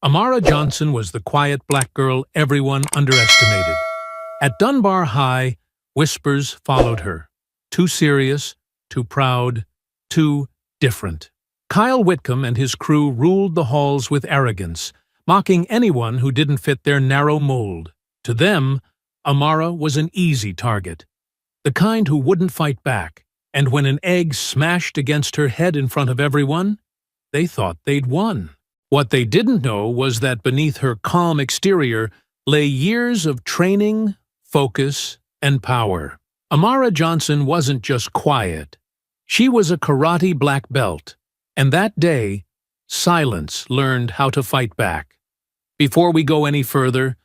Amara Johnson was the quiet black girl everyone underestimated. At Dunbar High, whispers followed her. Too serious, too proud, too different. Kyle Whitcomb and his crew ruled the halls with arrogance, mocking anyone who didn't fit their narrow mold. To them, Amara was an easy target, the kind who wouldn't fight back, and when an egg smashed against her head in front of everyone, they thought they'd won. What they didn't know was that beneath her calm exterior lay years of training, focus, and power. Amara Johnson wasn't just quiet. She was a karate black belt, and that day, silence learned how to fight back. Before we go any further,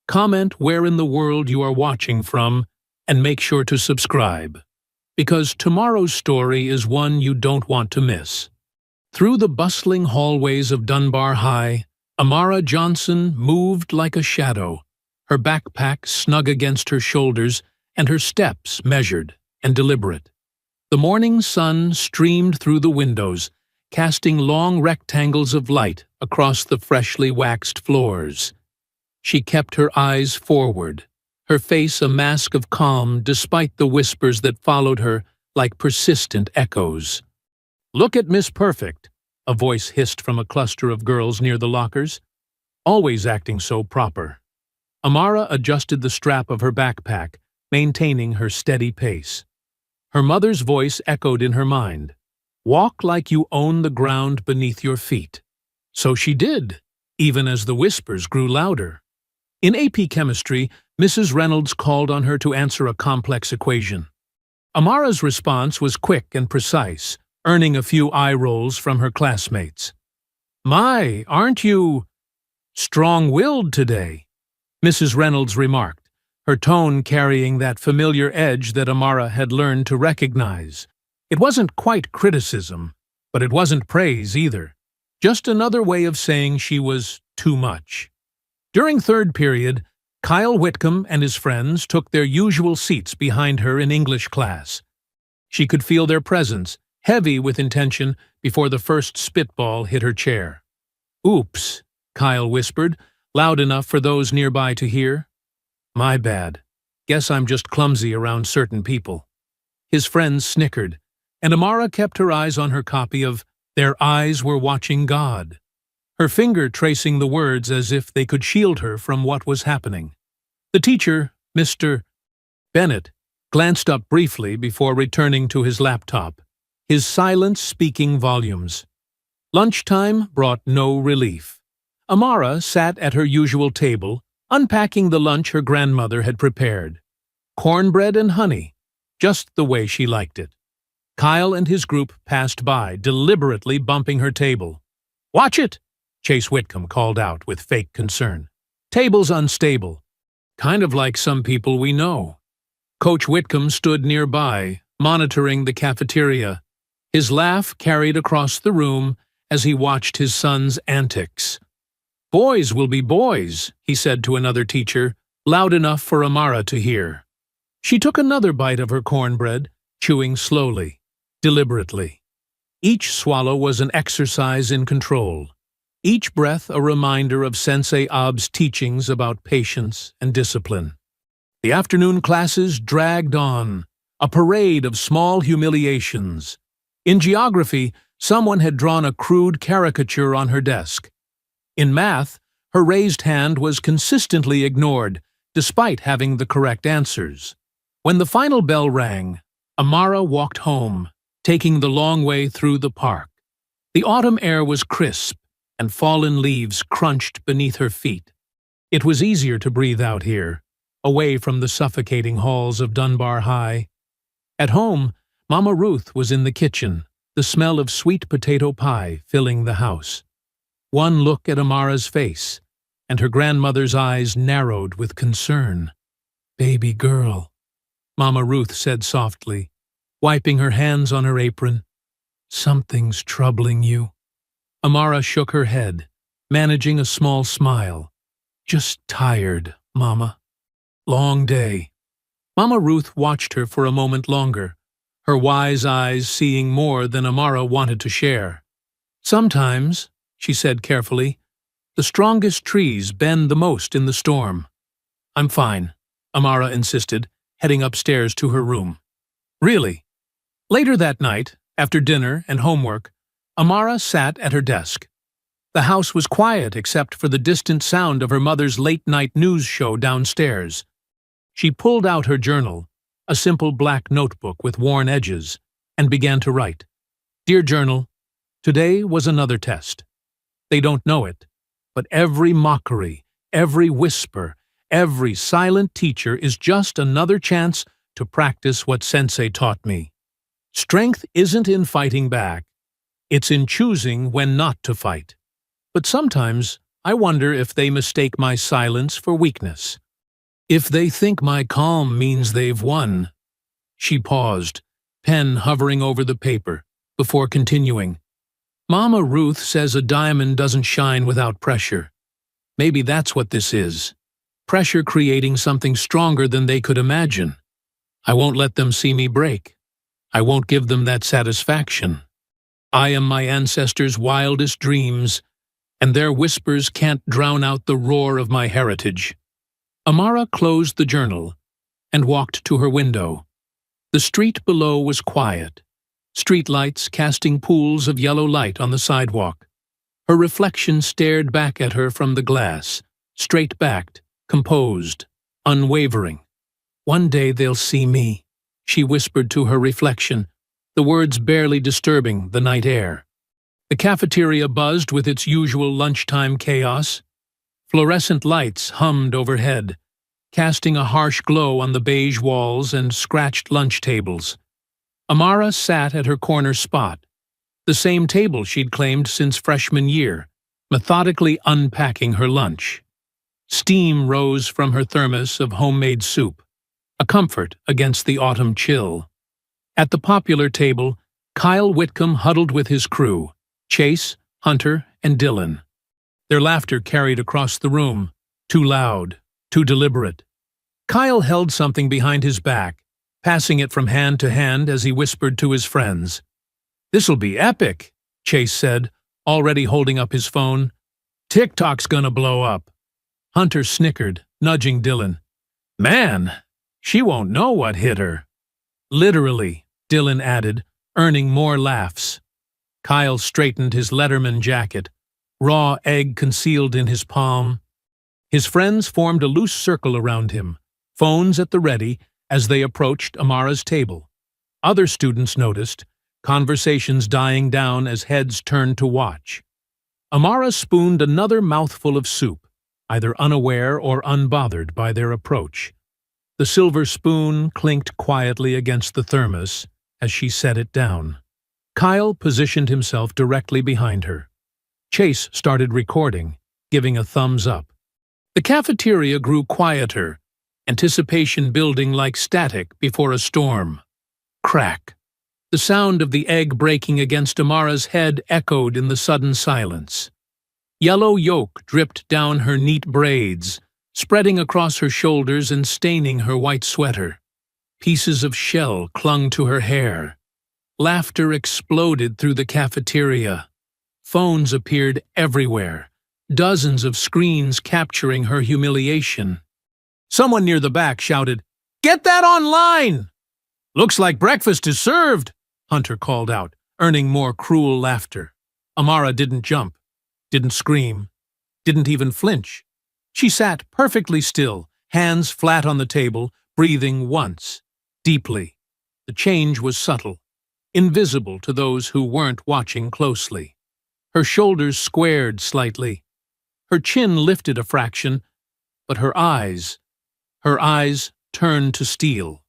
comment where in the world you are watching from, and make sure to subscribe, because tomorrow's story is one you don't want to miss. Through the bustling hallways of Dunbar High, Amara Johnson moved like a shadow, her backpack snug against her shoulders and her steps measured and deliberate. The morning sun streamed through the windows, casting long rectangles of light across the freshly waxed floors. She kept her eyes forward, her face a mask of calm despite the whispers that followed her like persistent echoes. "Look at Miss Perfect," a voice hissed from a cluster of girls near the lockers. "Always acting so proper." Amara adjusted the strap of her backpack, maintaining her steady pace. Her mother's voice echoed in her mind. "Walk like you own the ground beneath your feet." So she did, even as the whispers grew louder. In AP Chemistry, Mrs. Reynolds called on her to answer a complex equation. Amara's response was quick and precise, earning a few eye rolls from her classmates. "My, aren't you strong-willed today?" Mrs. Reynolds remarked, her tone carrying that familiar edge that Amara had learned to recognize. It wasn't quite criticism, but it wasn't praise either. Just another way of saying she was too much. During third period, Kyle Whitcomb and his friends took their usual seats behind her in English class. She could feel their presence, heavy with intention, before the first spitball hit her chair. "Oops," Kyle whispered, loud enough for those nearby to hear. "My bad. Guess I'm just clumsy around certain people." His friends snickered, and Amara kept her eyes on her copy of "Their Eyes Were Watching God," her finger tracing the words as if they could shield her from what was happening. The teacher, Mr. Bennett, glanced up briefly before returning to his laptop, his silence speaking volumes. Lunchtime brought no relief. Amara sat at her usual table, unpacking the lunch her grandmother had prepared. Cornbread and honey, just the way she liked it. Kyle and his group passed by, deliberately bumping her table. "Watch it!" Chase Whitcomb called out with fake concern. "Table's unstable. Kind of like some people we know." Coach Whitcomb stood nearby, monitoring the cafeteria. His laugh carried across the room as he watched his son's antics. "Boys will be boys," he said to another teacher, loud enough for Amara to hear. She took another bite of her cornbread, chewing slowly, deliberately. Each swallow was an exercise in control, each breath a reminder of Sensei Ab's teachings about patience and discipline. The afternoon classes dragged on, a parade of small humiliations. In geography, someone had drawn a crude caricature on her desk. In math, her raised hand was consistently ignored, despite having the correct answers. When the final bell rang, Amara walked home, taking the long way through the park. The autumn air was crisp, and fallen leaves crunched beneath her feet. It was easier to breathe out here, away from the suffocating halls of Dunbar High. At home, Mama Ruth was in the kitchen, the smell of sweet potato pie filling the house. One look at Amara's face, and her grandmother's eyes narrowed with concern. "Baby girl," Mama Ruth said softly, wiping her hands on her apron. "Something's troubling you." Amara shook her head, managing a small smile. "Just tired, Mama. Long day." Mama Ruth watched her for a moment longer, her wise eyes seeing more than Amara wanted to share. "Sometimes," she said carefully, The strongest trees bend the most in the storm. I'm fine, Amara insisted, heading upstairs to her room. Really? Later that night, after dinner and homework, Amara sat at her desk. The house was quiet except for the distant sound of her mother's late-night news show downstairs. She pulled out her journal, a simple black notebook with worn edges, and began to write. Dear Journal, today was another test. They don't know it, but every mockery, every whisper, every silent teacher is just another chance to practice what Sensei taught me. Strength isn't in fighting back. It's in choosing when not to fight. But sometimes I wonder if they mistake my silence for weakness. If they think my calm means they've won. She paused, pen hovering over the paper, before continuing. Mama Ruth says a diamond doesn't shine without pressure. Maybe that's what this is. Pressure creating something stronger than they could imagine. I won't let them see me break. I won't give them that satisfaction. I am my ancestors' wildest dreams, and their whispers can't drown out the roar of my heritage. Amara closed the journal and walked to her window. The street below was quiet, streetlights casting pools of yellow light on the sidewalk. Her reflection stared back at her from the glass, straight-backed, composed, unwavering. One day they'll see me, she whispered to her reflection, the words barely disturbing the night air. The cafeteria buzzed with its usual lunchtime chaos. Fluorescent lights hummed overhead, casting a harsh glow on the beige walls and scratched lunch tables. Amara sat at her corner spot, the same table she'd claimed since freshman year, methodically unpacking her lunch. Steam rose from her thermos of homemade soup, a comfort against the autumn chill. At the popular table, Kyle Whitcomb huddled with his crew, Chase, Hunter, and Dylan. Their laughter carried across the room, too loud, too deliberate. Kyle held something behind his back, passing it from hand to hand as he whispered to his friends. "This'll be epic," Chase said, already holding up his phone. "TikTok's gonna blow up." Hunter snickered, nudging Dylan. "Man, she won't know what hit her." "Literally," Dylan added, earning more laughs. Kyle straightened his Letterman jacket, raw egg concealed in his palm. His friends formed a loose circle around him, phones at the ready as they approached Amara's table. Other students noticed, conversations dying down as heads turned to watch. Amara spooned another mouthful of soup, either unaware or unbothered by their approach. The silver spoon clinked quietly against the thermos as she set it down. Kyle positioned himself directly behind her. Chase started recording, giving a thumbs up. The cafeteria grew quieter, anticipation building like static before a storm. Crack. The sound of the egg breaking against Amara's head echoed in the sudden silence. Yellow yolk dripped down her neat braids, spreading across her shoulders and staining her white sweater. Pieces of shell clung to her hair. Laughter exploded through the cafeteria. Phones appeared everywhere, dozens of screens capturing her humiliation. Someone near the back shouted, "Get that online!" "Looks like breakfast is served," Hunter called out, earning more cruel laughter. Amara didn't jump, didn't scream, didn't even flinch. She sat perfectly still, hands flat on the table, breathing once, deeply. The change was subtle, invisible to those who weren't watching closely. Her shoulders squared slightly. Her chin lifted a fraction, but her eyes turned to steel.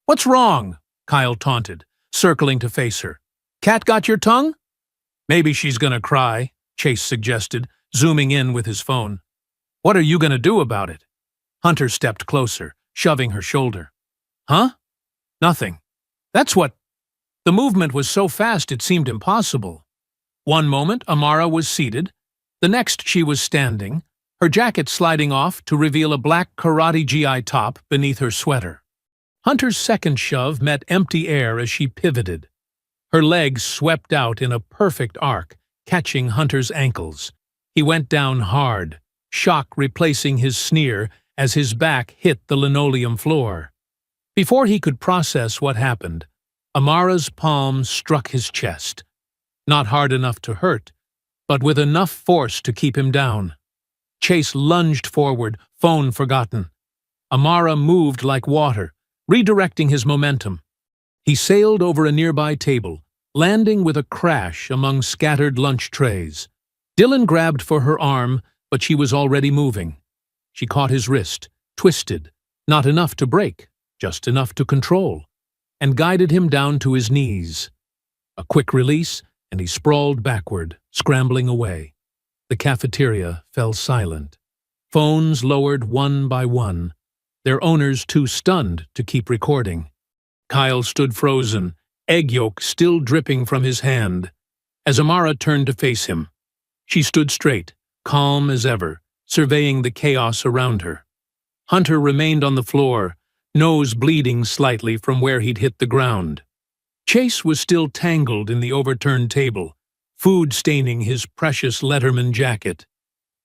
"What's wrong?" Kyle taunted, circling to face her. "Cat got your tongue?" "Maybe she's gonna cry," Chase suggested, zooming in with his phone. "What are you gonna do about it?" Hunter stepped closer, shoving her shoulder. "Huh? Nothing. That's what—" The movement was so fast it seemed impossible. One moment Amara was seated, the next she was standing, her jacket sliding off to reveal a black karate GI top beneath her sweater. Hunter's second shove met empty air as she pivoted. Her legs swept out in a perfect arc, catching Hunter's ankles. He went down hard, shock replacing his sneer as his back hit the linoleum floor. Before he could process what happened, Amara's palm struck his chest. Not hard enough to hurt, but with enough force to keep him down. Chase lunged forward, phone forgotten. Amara moved like water, redirecting his momentum. He sailed over a nearby table, landing with a crash among scattered lunch trays. Dylan grabbed for her arm, but she was already moving. She caught his wrist, twisted, not enough to break, just enough to control, and guided him down to his knees. A quick release, and he sprawled backward, scrambling away. The cafeteria fell silent. Phones lowered one by one, their owners too stunned to keep recording. Kyle stood frozen, egg yolk still dripping from his hand, as Amara turned to face him. She stood straight, calm as ever, surveying the chaos around her. Hunter remained on the floor, nose bleeding slightly from where he'd hit the ground. Chase was still tangled in the overturned table, food staining his precious Letterman jacket.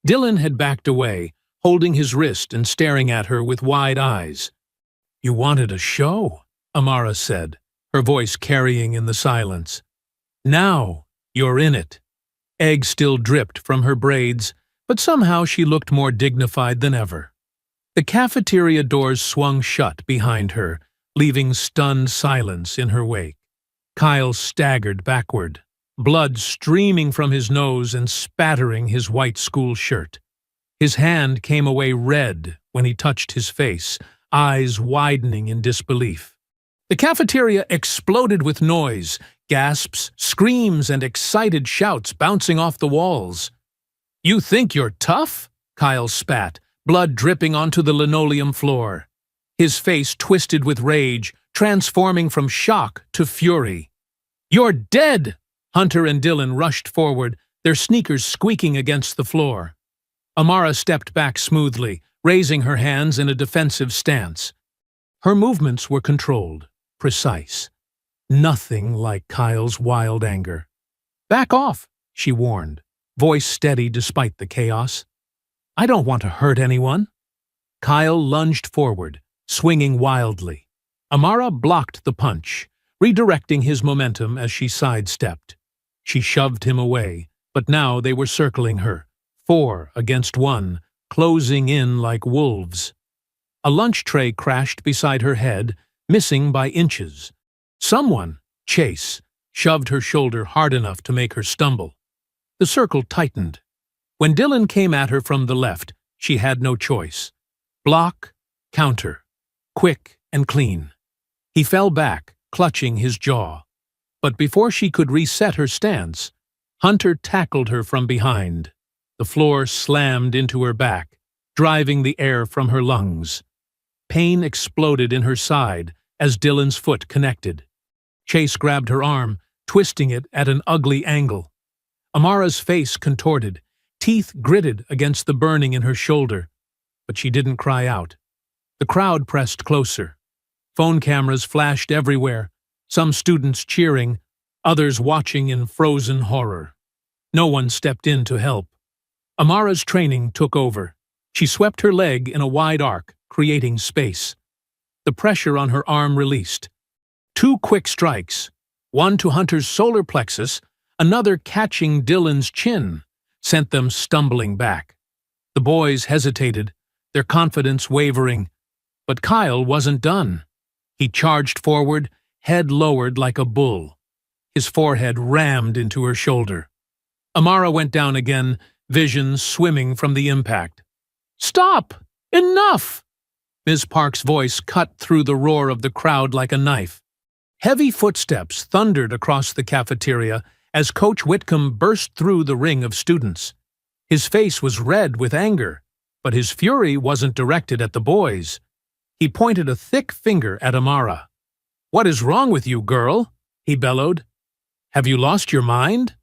Dylan had backed away, holding his wrist and staring at her with wide eyes. "You wanted a show," Amara said, her voice carrying in the silence. "Now you're in it." Egg still dripped from her braids, but somehow she looked more dignified than ever. The cafeteria doors swung shut behind her, leaving stunned silence in her wake. Kyle staggered backward, blood streaming from his nose and spattering his white school shirt. His hand came away red when he touched his face, eyes widening in disbelief. The cafeteria exploded with noise, gasps, screams, and excited shouts bouncing off the walls. "You think you're tough?" Kyle spat, blood dripping onto the linoleum floor. His face twisted with rage, transforming from shock to fury. "You're dead!" Hunter and Dylan rushed forward, their sneakers squeaking against the floor. Amara stepped back smoothly, raising her hands in a defensive stance. Her movements were controlled, precise. Nothing like Kyle's wild anger. "Back off," she warned, voice steady despite the chaos. "I don't want to hurt anyone." Kyle lunged forward, swinging wildly. Amara blocked the punch, redirecting his momentum as she sidestepped. She shoved him away, but now they were circling her, 4 against 1, closing in like wolves. A lunch tray crashed beside her head, missing by inches. Someone, Chase, shoved her shoulder hard enough to make her stumble. The circle tightened. When Dylan came at her from the left, she had no choice. Block, counter, quick and clean. He fell back, clutching his jaw. But before she could reset her stance, Hunter tackled her from behind. The floor slammed into her back, driving the air from her lungs. Pain exploded in her side as Dylan's foot connected. Chase grabbed her arm, twisting it at an ugly angle. Amara's face contorted, teeth gritted against the burning in her shoulder, but she didn't cry out. The crowd pressed closer. Phone cameras flashed everywhere, some students cheering, others watching in frozen horror. No one stepped in to help. Amara's training took over. She swept her leg in a wide arc, creating space. The pressure on her arm released. 2 quick strikes, one to Hunter's solar plexus, another catching Dylan's chin, sent them stumbling back. The boys hesitated, their confidence wavering. But Kyle wasn't done. He charged forward, head lowered like a bull. His forehead rammed into her shoulder. Amara went down again, vision swimming from the impact. "Stop! Enough!" Ms. Park's voice cut through the roar of the crowd like a knife. Heavy footsteps thundered across the cafeteria as Coach Whitcomb burst through the ring of students. His face was red with anger, but his fury wasn't directed at the boys. He pointed a thick finger at Amara. "What is wrong with you, girl?" he bellowed. "Have you lost your mind?"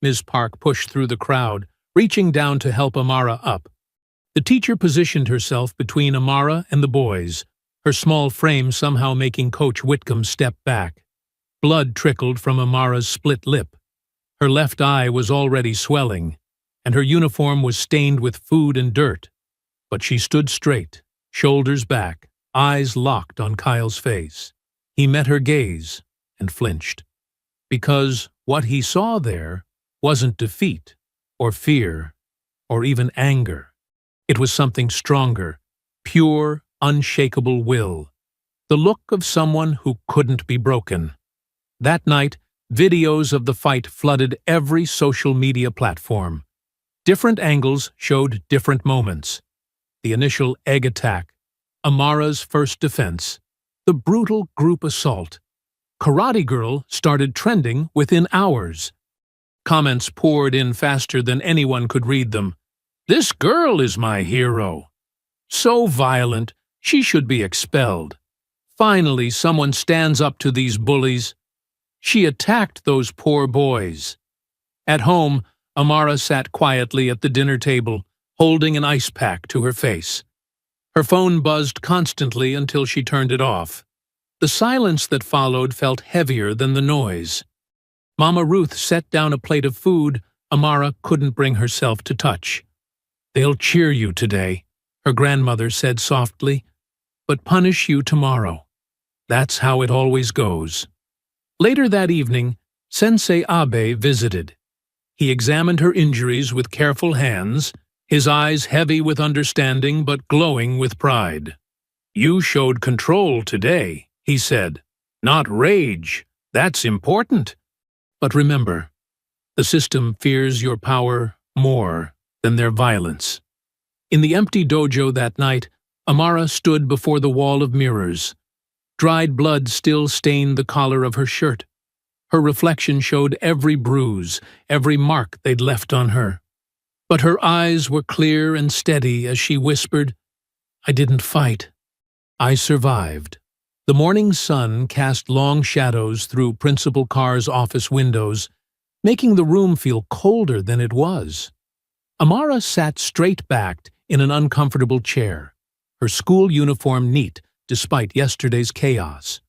Ms. Park pushed through the crowd, reaching down to help Amara up. The teacher positioned herself between Amara and the boys, her small frame somehow making Coach Whitcomb step back. Blood trickled from Amara's split lip. Her left eye was already swelling. and her uniform was stained with food and dirt. But she stood straight, shoulders back, eyes locked on Kyle's face. He met her gaze and flinched, because what he saw there wasn't defeat or fear or even anger. It was something stronger, pure, unshakable will, the look of someone who couldn't be broken. That night, videos of the fight flooded every social media platform. Different angles showed different moments. The initial egg attack, Amara's first defense, the brutal group assault. Karate Girl started trending within hours. Comments poured in faster than anyone could read them. "This girl is my hero. So violent, she should be expelled. Finally, someone stands up to these bullies. She attacked those poor boys." At home, Amara sat quietly at the dinner table, holding an ice pack to her face. Her phone buzzed constantly until she turned it off. The silence that followed felt heavier than the noise. Mama Ruth set down a plate of food Amara couldn't bring herself to touch. "They'll cheer you today," her grandmother said softly, "but punish you tomorrow. That's how it always goes." Later that evening, Sensei Abe visited. He examined her injuries with careful hands, his eyes heavy with understanding but glowing with pride. "You showed control today," he said. "Not rage. That's important. But remember, the system fears your power more than their violence." In the empty dojo that night, Amara stood before the wall of mirrors. Dried blood still stained the collar of her shirt. Her reflection showed every bruise, every mark they'd left on her. But her eyes were clear and steady as she whispered, "I didn't fight. I survived." The morning sun cast long shadows through Principal Carr's office windows, making the room feel colder than it was. Amara sat straight-backed in an uncomfortable chair, her school uniform neat despite yesterday's chaos.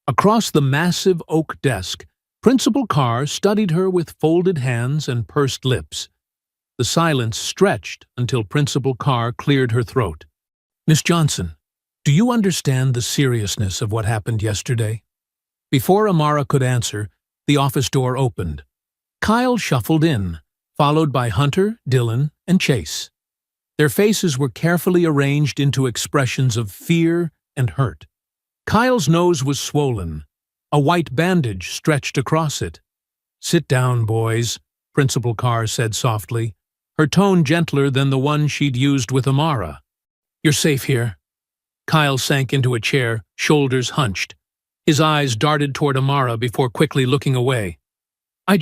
Across the massive oak desk, Principal Carr studied her with folded hands and pursed lips. The silence stretched until Principal Carr cleared her throat. "Miss Johnson, do you understand the seriousness of what happened yesterday?" Before Amara could answer, the office door opened. Kyle shuffled in, followed by Hunter, Dylan, and Chase. Their faces were carefully arranged into expressions of fear and hurt. Kyle's nose was swollen. A white bandage stretched across it. "Sit down, boys," Principal Carr said softly, her tone gentler than the one she'd used with Amara. "You're safe here." Kyle sank into a chair, shoulders hunched. His eyes darted toward Amara before quickly looking away. I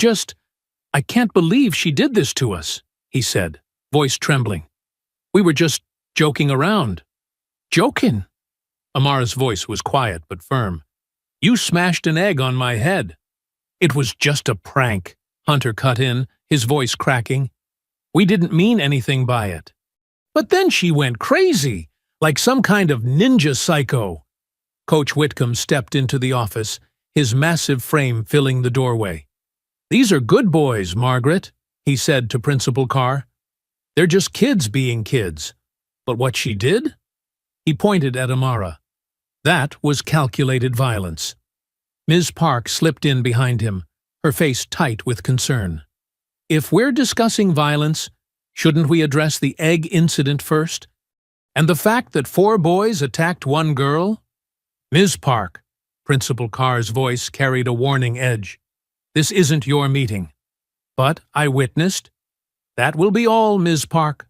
can't believe she did this to us," he said, voice trembling. "We were just joking around." "Joking?" Amara's voice was quiet but firm. "You smashed an egg on my head." "It was just a prank," Hunter cut in, his voice cracking. "We didn't mean anything by it." "But then she went crazy, like some kind of ninja psycho." Coach Whitcomb stepped into the office, his massive frame filling the doorway. "These are good boys, Margaret," he said to Principal Carr. "They're just kids being kids. But what she did?" He pointed at Amara. That was calculated violence. Ms. Park slipped in behind him, her face tight with concern. "If we're discussing violence, shouldn't we address the egg incident first? And the fact that 4 boys attacked 1 girl?" "Ms. Park," Principal Carr's voice carried a warning edge. "This isn't your meeting." "But I witnessed." "That will be all, Ms. Park."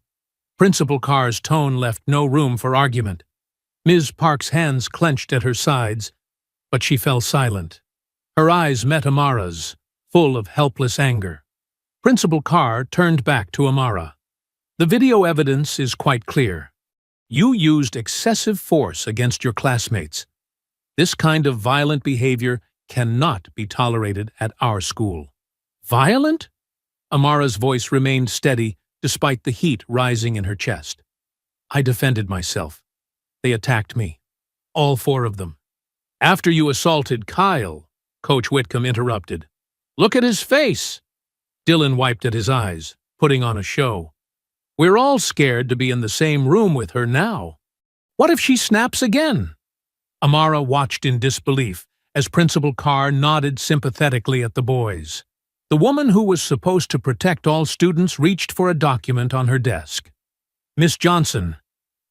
Principal Carr's tone left no room for argument. Ms. Park's hands clenched at her sides, but she fell silent. Her eyes met Amara's, full of helpless anger. Principal Carr turned back to Amara. "The video evidence is quite clear. You used excessive force against your classmates. This kind of violent behavior cannot be tolerated at our school." "Violent?" Amara's voice remained steady despite the heat rising in her chest. "I defended myself. They attacked me. All 4 of them." "After you assaulted Kyle," Coach Whitcomb interrupted. "Look at his face." Dylan wiped at his eyes. putting on a show. We're all scared to be in the same room with her now. What if she snaps again? Amara watched in disbelief as Principal Carr nodded sympathetically at the boys. The woman who was supposed to protect all students reached for a document on her desk. Miss Johnson,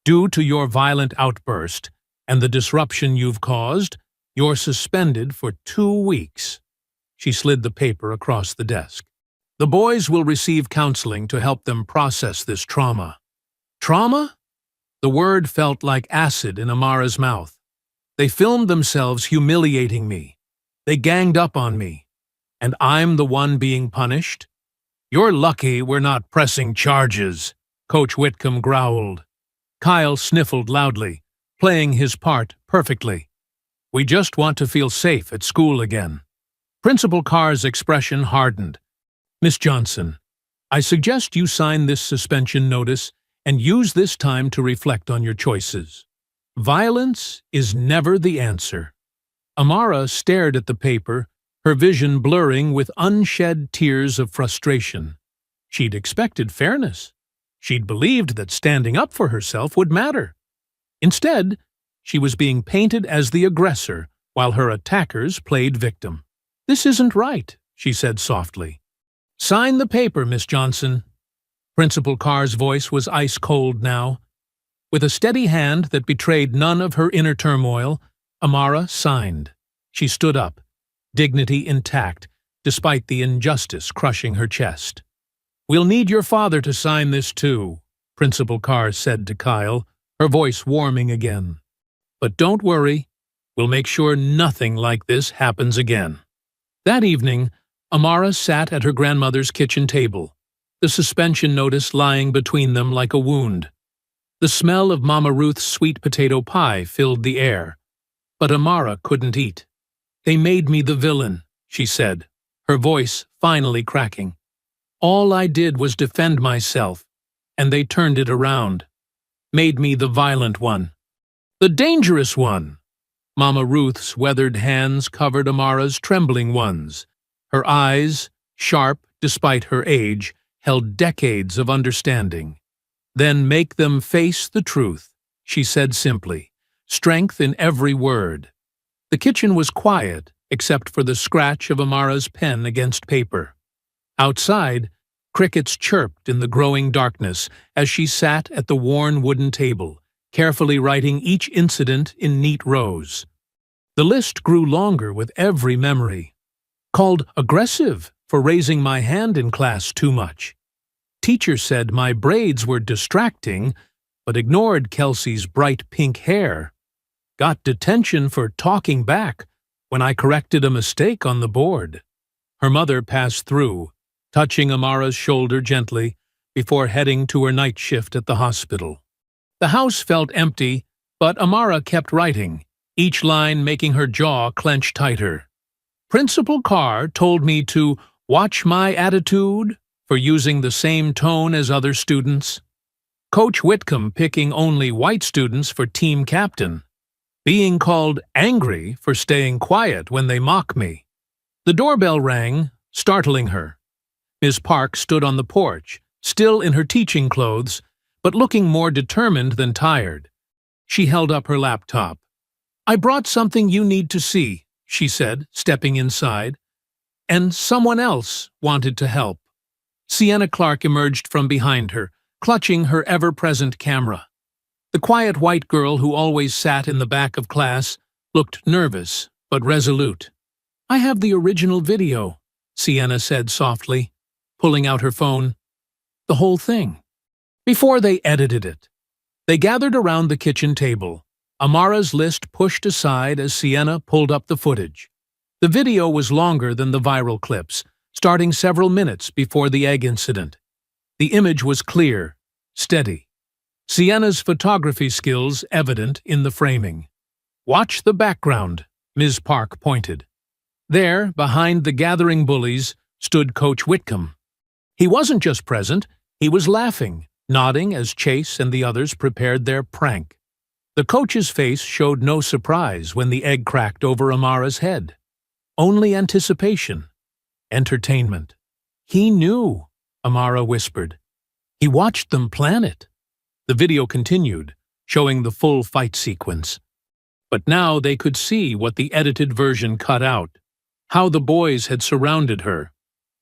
due to your violent outburst and the disruption you've caused, you're suspended for 2 weeks. She slid the paper across the desk. The boys will receive counseling to help them process this trauma. Trauma? The word felt like acid in Amara's mouth. They filmed themselves humiliating me. They ganged up on me. And I'm the one being punished? You're lucky we're not pressing charges, Coach Whitcomb growled. Kyle sniffled loudly, playing his part perfectly. We just want to feel safe at school again. Principal Carr's expression hardened. Miss Johnson, I suggest you sign this suspension notice and use this time to reflect on your choices. Violence is never the answer. Amara stared at the paper, her vision blurring with unshed tears of frustration. She'd expected fairness. She'd believed that standing up for herself would matter. Instead, she was being painted as the aggressor while her attackers played victim. This isn't right, she said softly. Sign the paper, Miss Johnson. Principal Carr's voice was ice-cold now. With a steady hand that betrayed none of her inner turmoil, Amara signed. She stood up, dignity intact, despite the injustice crushing her chest. We'll need your father to sign this too, Principal Carr said to Kyle, her voice warming again. But don't worry, we'll make sure nothing like this happens again. That evening, Amara sat at her grandmother's kitchen table, the suspension notice lying between them like a wound. The smell of Mama Ruth's sweet potato pie filled the air, but Amara couldn't eat. They made me the villain, she said, her voice finally cracking. All I did was defend myself, and they turned it around. Made me the violent one. The dangerous one. Mama Ruth's weathered hands covered Amara's trembling ones. Her eyes, sharp despite her age, held decades of understanding. Then make them face the truth, she said simply, strength in every word. The kitchen was quiet, except for the scratch of Amara's pen against paper. Outside, crickets chirped in the growing darkness as she sat at the worn wooden table, carefully writing each incident in neat rows. The list grew longer with every memory. Called aggressive for raising my hand in class too much. Teacher said my braids were distracting, but ignored Kelsey's bright pink hair. Got detention for talking back when I corrected a mistake on the board. Her mother passed through, touching Amara's shoulder gently before heading to her night shift at the hospital. The house felt empty, but Amara kept writing, each line making her jaw clench tighter. Principal Carr told me to watch my attitude for using the same tone as other students. Coach Whitcomb picking only white students for team captain. Being called angry for staying quiet when they mock me. The doorbell rang, startling her. Ms. Park stood on the porch, still in her teaching clothes, but looking more determined than tired. She held up her laptop. I brought something you need to see, she said, stepping inside. And someone else wanted to help. Sienna Clark emerged from behind her, clutching her ever-present camera. The quiet white girl who always sat in the back of class looked nervous but resolute. I have the original video, Sienna said softly, pulling out her phone. The whole thing. Before they edited it, they gathered around the kitchen table, Amara's list pushed aside as Sienna pulled up the footage. The video was longer than the viral clips, starting several minutes before the egg incident. The image was clear, steady. Sienna's photography skills evident in the framing. Watch the background, Ms. Park pointed. There, behind the gathering bullies, stood Coach Whitcomb. He wasn't just present, he was laughing, nodding as Chase and the others prepared their prank. The coach's face showed no surprise when the egg cracked over Amara's head. Only anticipation. Entertainment. He knew. Amara whispered. He watched them plan it. The video continued, showing the full fight sequence. But now they could see what the edited version cut out. How the boys had surrounded her.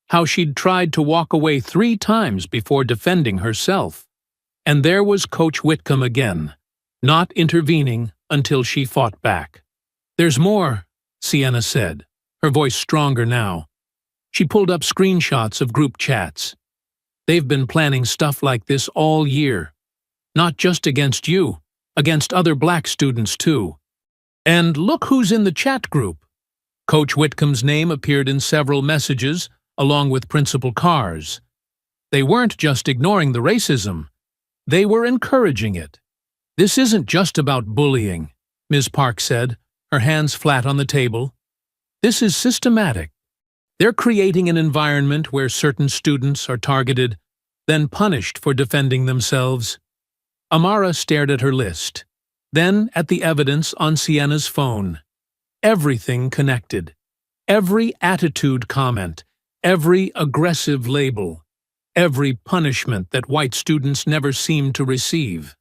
How she'd tried to walk away 3 times before defending herself. And there was Coach Whitcomb again, not intervening until she fought back. "There's more," Sienna said, her voice stronger now. She pulled up screenshots of group chats. "They've been planning stuff like this all year. Not just against you, against other black students too. And look who's in the chat group." Coach Whitcomb's name appeared in several messages, along with Principal Carr's. They weren't just ignoring the racism. They were encouraging it. "This isn't just about bullying," Ms. Park said, her hands flat on the table. "This is systematic. They're creating an environment where certain students are targeted, then punished for defending themselves." Amara stared at her list, then at the evidence on Sienna's phone. Everything connected. Every attitude comment, every aggressive label, every punishment that white students never seemed to receive.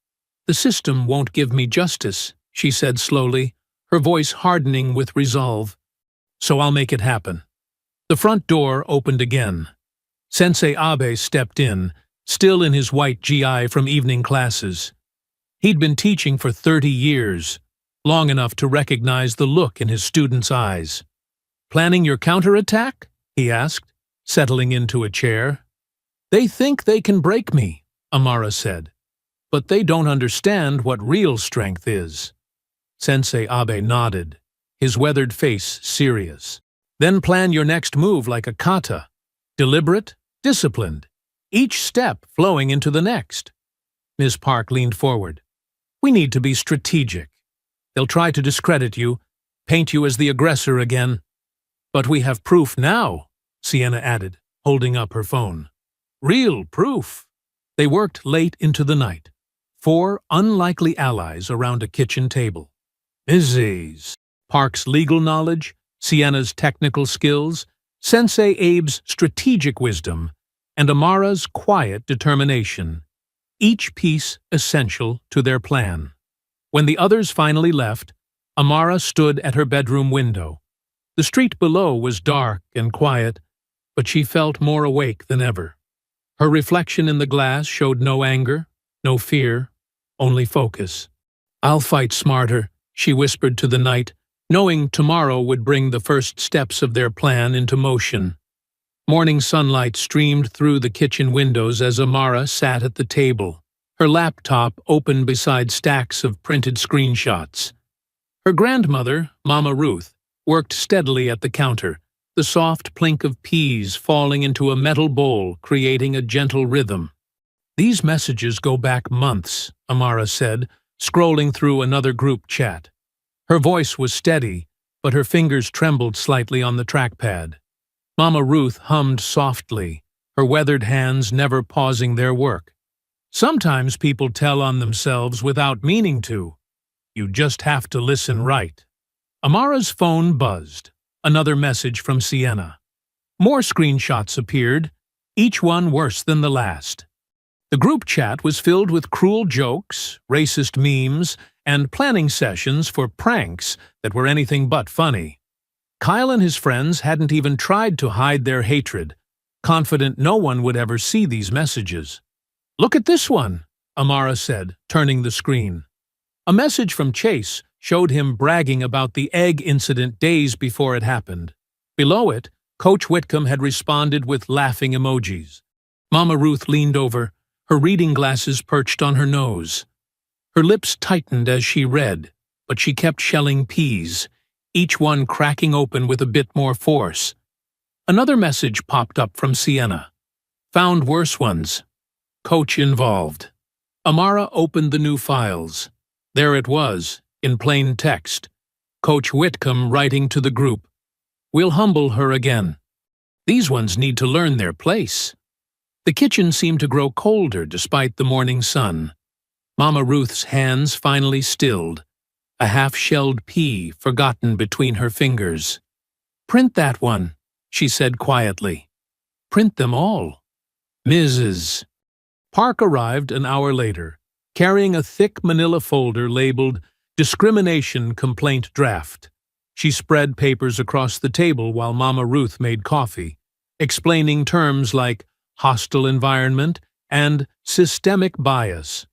"The system won't give me justice," she said slowly, her voice hardening with resolve. "So I'll make it happen." The front door opened again. Sensei Abe stepped in, still in his white GI from evening classes. He'd been teaching for 30 years, long enough to recognize the look in his students' eyes. "Planning your counterattack?" he asked, settling into a chair. "They think they can break me," Amara said, "but they don't understand what real strength is." Sensei Abe nodded, his weathered face serious. "Then plan your next move like a kata. Deliberate, disciplined, each step flowing into the next." Ms. Park leaned forward. "We need to be strategic. They'll try to discredit you, paint you as the aggressor again. But we have proof now," Sienna added, holding up her phone. "Real proof." They worked late into the night. 4 unlikely allies around a kitchen table. Mrs. Park's legal knowledge, Sienna's technical skills, Sensei Abe's strategic wisdom, and Amara's quiet determination, each piece essential to their plan. When the others finally left, Amara stood at her bedroom window. The street below was dark and quiet, but she felt more awake than ever. Her reflection in the glass showed no anger, no fear, only focus. "I'll fight smarter," she whispered to the night, knowing tomorrow would bring the first steps of their plan into motion. Morning sunlight streamed through the kitchen windows as Amara sat at the table, her laptop open beside stacks of printed screenshots. Her grandmother, Mama Ruth, worked steadily at the counter, the soft plink of peas falling into a metal bowl, creating a gentle rhythm. "These messages go back months," Amara said, scrolling through another group chat. Her voice was steady, but her fingers trembled slightly on the trackpad. Mama Ruth hummed softly, her weathered hands never pausing their work. "Sometimes people tell on themselves without meaning to. You just have to listen right." Amara's phone buzzed. Another message from Sienna. More screenshots appeared, each one worse than the last. The group chat was filled with cruel jokes, racist memes, and planning sessions for pranks that were anything but funny. Kyle and his friends hadn't even tried to hide their hatred, confident no one would ever see these messages. "Look at this one," Amara said, turning the screen. A message from Chase showed him bragging about the egg incident days before it happened. Below it, Coach Whitcomb had responded with laughing emojis. Mama Ruth leaned over, her reading glasses perched on her nose. Her lips tightened as she read, but she kept shelling peas, each one cracking open with a bit more force. Another message popped up from Sienna. "Found worse ones. Coach involved." Amara opened the new files. There it was, in plain text. Coach Whitcomb writing to the group. "We'll humble her again. These ones need to learn their place." The kitchen seemed to grow colder despite the morning sun. Mama Ruth's hands finally stilled, a half-shelled pea forgotten between her fingers. "Print that one," she said quietly. "Print them all." Mrs. Park arrived an hour later, carrying a thick manila folder labeled Discrimination Complaint Draft. She spread papers across the table while Mama Ruth made coffee, explaining terms like hostile environment and systemic bias.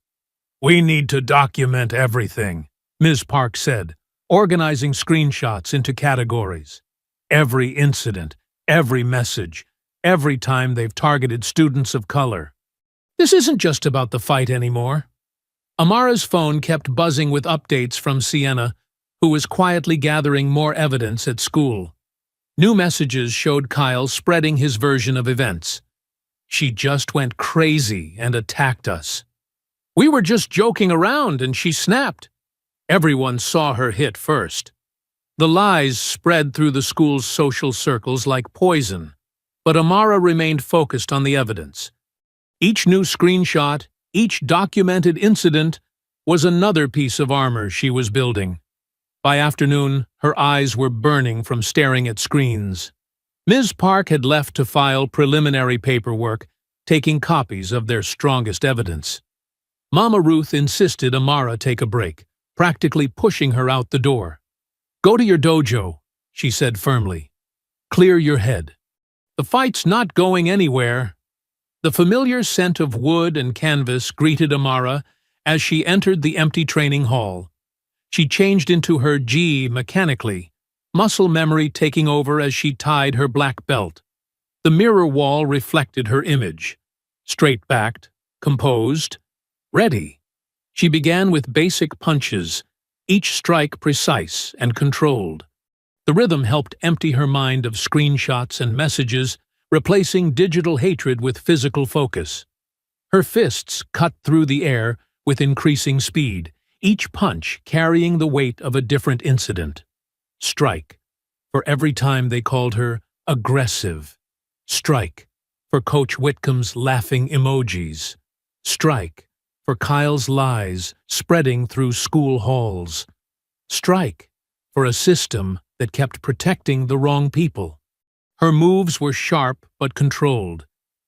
"We need to document everything," Ms. Park said, organizing screenshots into categories. Every incident, every message, every time they've targeted students of color. This isn't just about the fight anymore. Amara's phone kept buzzing with updates from Sienna, who was quietly gathering more evidence at school. New messages showed Kyle spreading his version of events. "She just went crazy and attacked us. We were just joking around and she snapped." Everyone saw her hit first. The lies spread through the school's social circles like poison, but Amara remained focused on the evidence. Each new screenshot, each documented incident, was another piece of armor she was building. By afternoon, her eyes were burning from staring at screens. Ms. Park had left to file preliminary paperwork, taking copies of their strongest evidence. Mama Ruth insisted Amara take a break, practically pushing her out the door. "Go to your dojo," she said firmly. "Clear your head. The fight's not going anywhere." The familiar scent of wood and canvas greeted Amara as she entered the empty training hall. She changed into her gi mechanically, muscle memory taking over as she tied her black belt. The mirror wall reflected her image. Straight-backed, composed, ready. She began with basic punches, each strike precise and controlled. The rhythm helped empty her mind of screenshots and messages, replacing digital hatred with physical focus. Her fists cut through the air with increasing speed, each punch carrying the weight of a different incident. Strike, for every time they called her aggressive. Strike, for Coach Whitcomb's laughing emojis. Strike, for Kyle's lies spreading through school halls. Strike, for a system that kept protecting the wrong people. Her moves were sharp but controlled,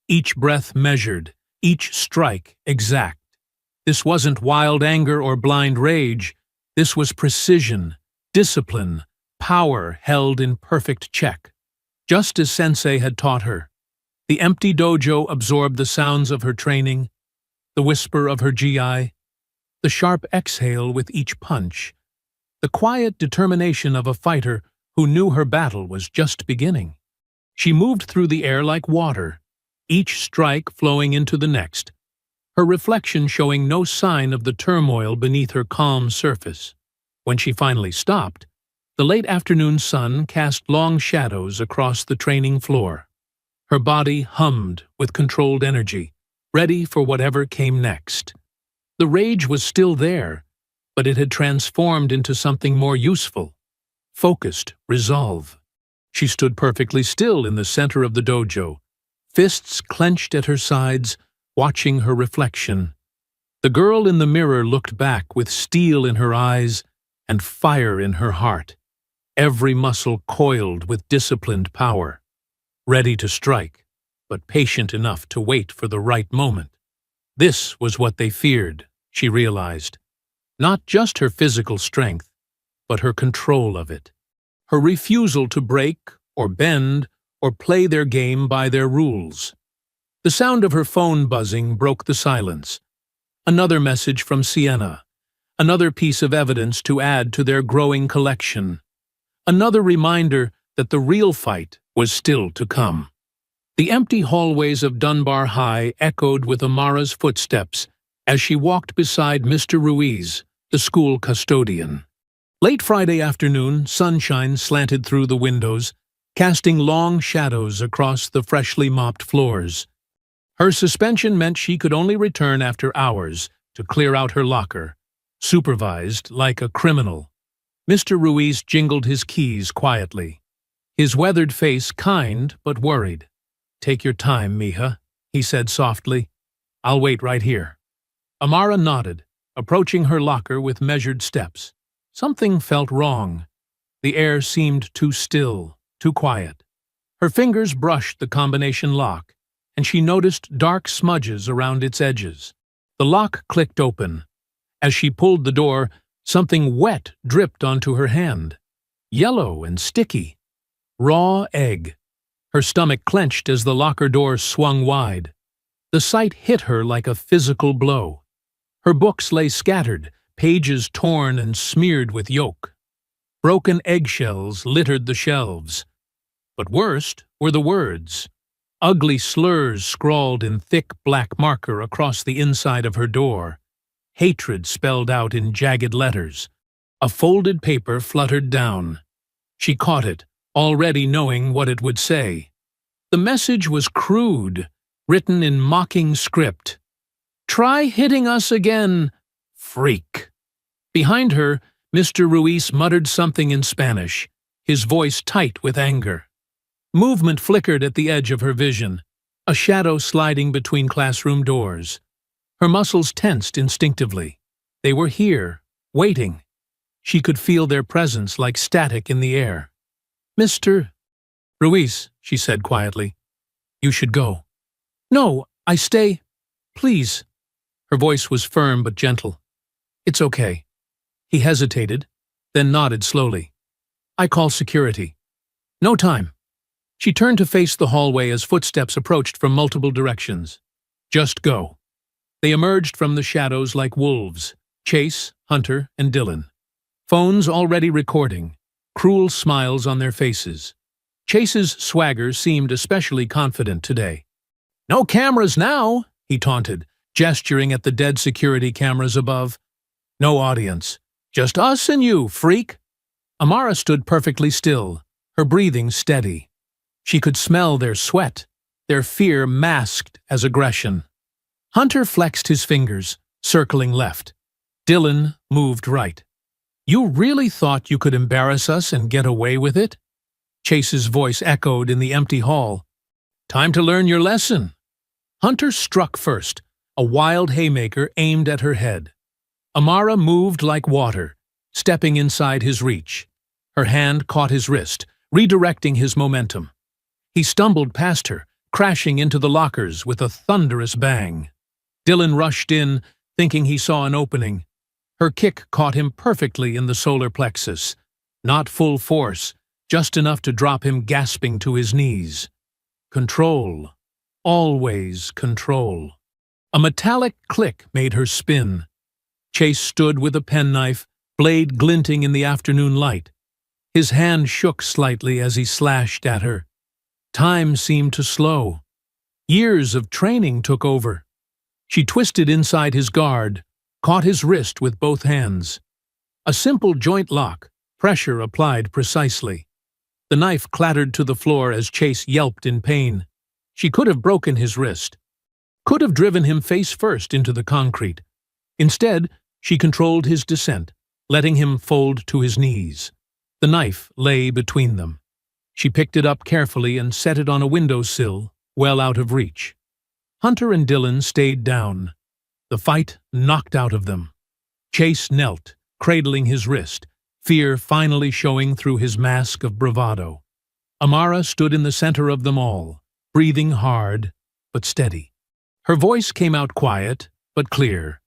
each breath measured, each strike exact. This wasn't wild anger or blind rage. This was precision, discipline, power held in perfect check, just as Sensei had taught her. The empty dojo absorbed the sounds of her training, the whisper of her gi, the sharp exhale with each punch, the quiet determination of a fighter who knew her battle was just beginning. She moved through the air like water, each strike flowing into the next, her reflection showing no sign of the turmoil beneath her calm surface. When she finally stopped, the late afternoon sun cast long shadows across the training floor. Her body hummed with controlled energy, ready for whatever came next. The rage was still there, but it had transformed into something more useful. Focused resolve. She stood perfectly still in the center of the dojo, fists clenched at her sides, watching her reflection. The girl in the mirror looked back with steel in her eyes and fire in her heart, every muscle coiled with disciplined power, ready to strike, but patient enough to wait for the right moment. This was what they feared, she realized. Not just her physical strength, but her control of it. Her refusal to break or bend or play their game by their rules. The sound of her phone buzzing broke the silence. Another message from Sienna. Another piece of evidence to add to their growing collection. Another reminder that the real fight was still to come. The empty hallways of Dunbar High echoed with Amara's footsteps as she walked beside Mr. Ruiz, the school custodian. Late Friday afternoon, sunshine slanted through the windows, casting long shadows across the freshly mopped floors. Her suspension meant she could only return after hours to clear out her locker, supervised like a criminal. Mr. Ruiz jingled his keys quietly, his weathered face kind but worried. "Take your time, Mija," he said softly. "I'll wait right here." Amara nodded, approaching her locker with measured steps. Something felt wrong. The air seemed too still, too quiet. Her fingers brushed the combination lock, and she noticed dark smudges around its edges. The lock clicked open. As she pulled the door, something wet dripped onto her hand. Yellow and sticky. Raw egg. Her stomach clenched as the locker door swung wide. The sight hit her like a physical blow. Her books lay scattered, pages torn and smeared with yolk. Broken eggshells littered the shelves. But worst were the words. Ugly slurs scrawled in thick black marker across the inside of her door. Hatred spelled out in jagged letters. A folded paper fluttered down. She caught it, already knowing what it would say. The message was crude, written in mocking script. "Try hitting us again, freak." Behind her, Mr. Ruiz muttered something in Spanish, his voice tight with anger. Movement flickered at the edge of her vision, a shadow sliding between classroom doors. Her muscles tensed instinctively. They were here, waiting. She could feel their presence like static in the air. "Mr. Ruiz," she said quietly, "you should go." "No, I stay. Please." Her voice was firm but gentle. "It's okay." He hesitated, then nodded slowly. "I call security." "No time." She turned to face the hallway as footsteps approached from multiple directions. "Just go." They emerged from the shadows like wolves, Chase, Hunter, and Dylan. Phones already recording, cruel smiles on their faces. Chase's swagger seemed especially confident today. "No cameras now," he taunted, gesturing at the dead security cameras above. "No audience. Just us and you, freak." Amara stood perfectly still, her breathing steady. She could smell their sweat, their fear masked as aggression. Hunter flexed his fingers, circling left. Dylan moved right. "You really thought you could embarrass us and get away with it?" Chase's voice echoed in the empty hall. "Time to learn your lesson." Hunter struck first, a wild haymaker aimed at her head. Amara moved like water, stepping inside his reach. Her hand caught his wrist, redirecting his momentum. He stumbled past her, crashing into the lockers with a thunderous bang. Dylan rushed in, thinking he saw an opening. Her kick caught him perfectly in the solar plexus. Not full force, just enough to drop him gasping to his knees. Control. Always control. A metallic click made her spin. Chase stood with a penknife, blade glinting in the afternoon light. His hand shook slightly as he slashed at her. Time seemed to slow. Years of training took over. She twisted inside his guard, caught his wrist with both hands. A simple joint lock, pressure applied precisely. The knife clattered to the floor as Chase yelped in pain. She could have broken his wrist, could have driven him face first into the concrete. Instead, she controlled his descent, letting him fold to his knees. The knife lay between them. She picked it up carefully and set it on a windowsill, well out of reach. Hunter and Dylan stayed down. The fight knocked out of them. Chase knelt, cradling his wrist, fear finally showing through his mask of bravado. Amara stood in the center of them all, breathing hard but steady. Her voice came out quiet but clear.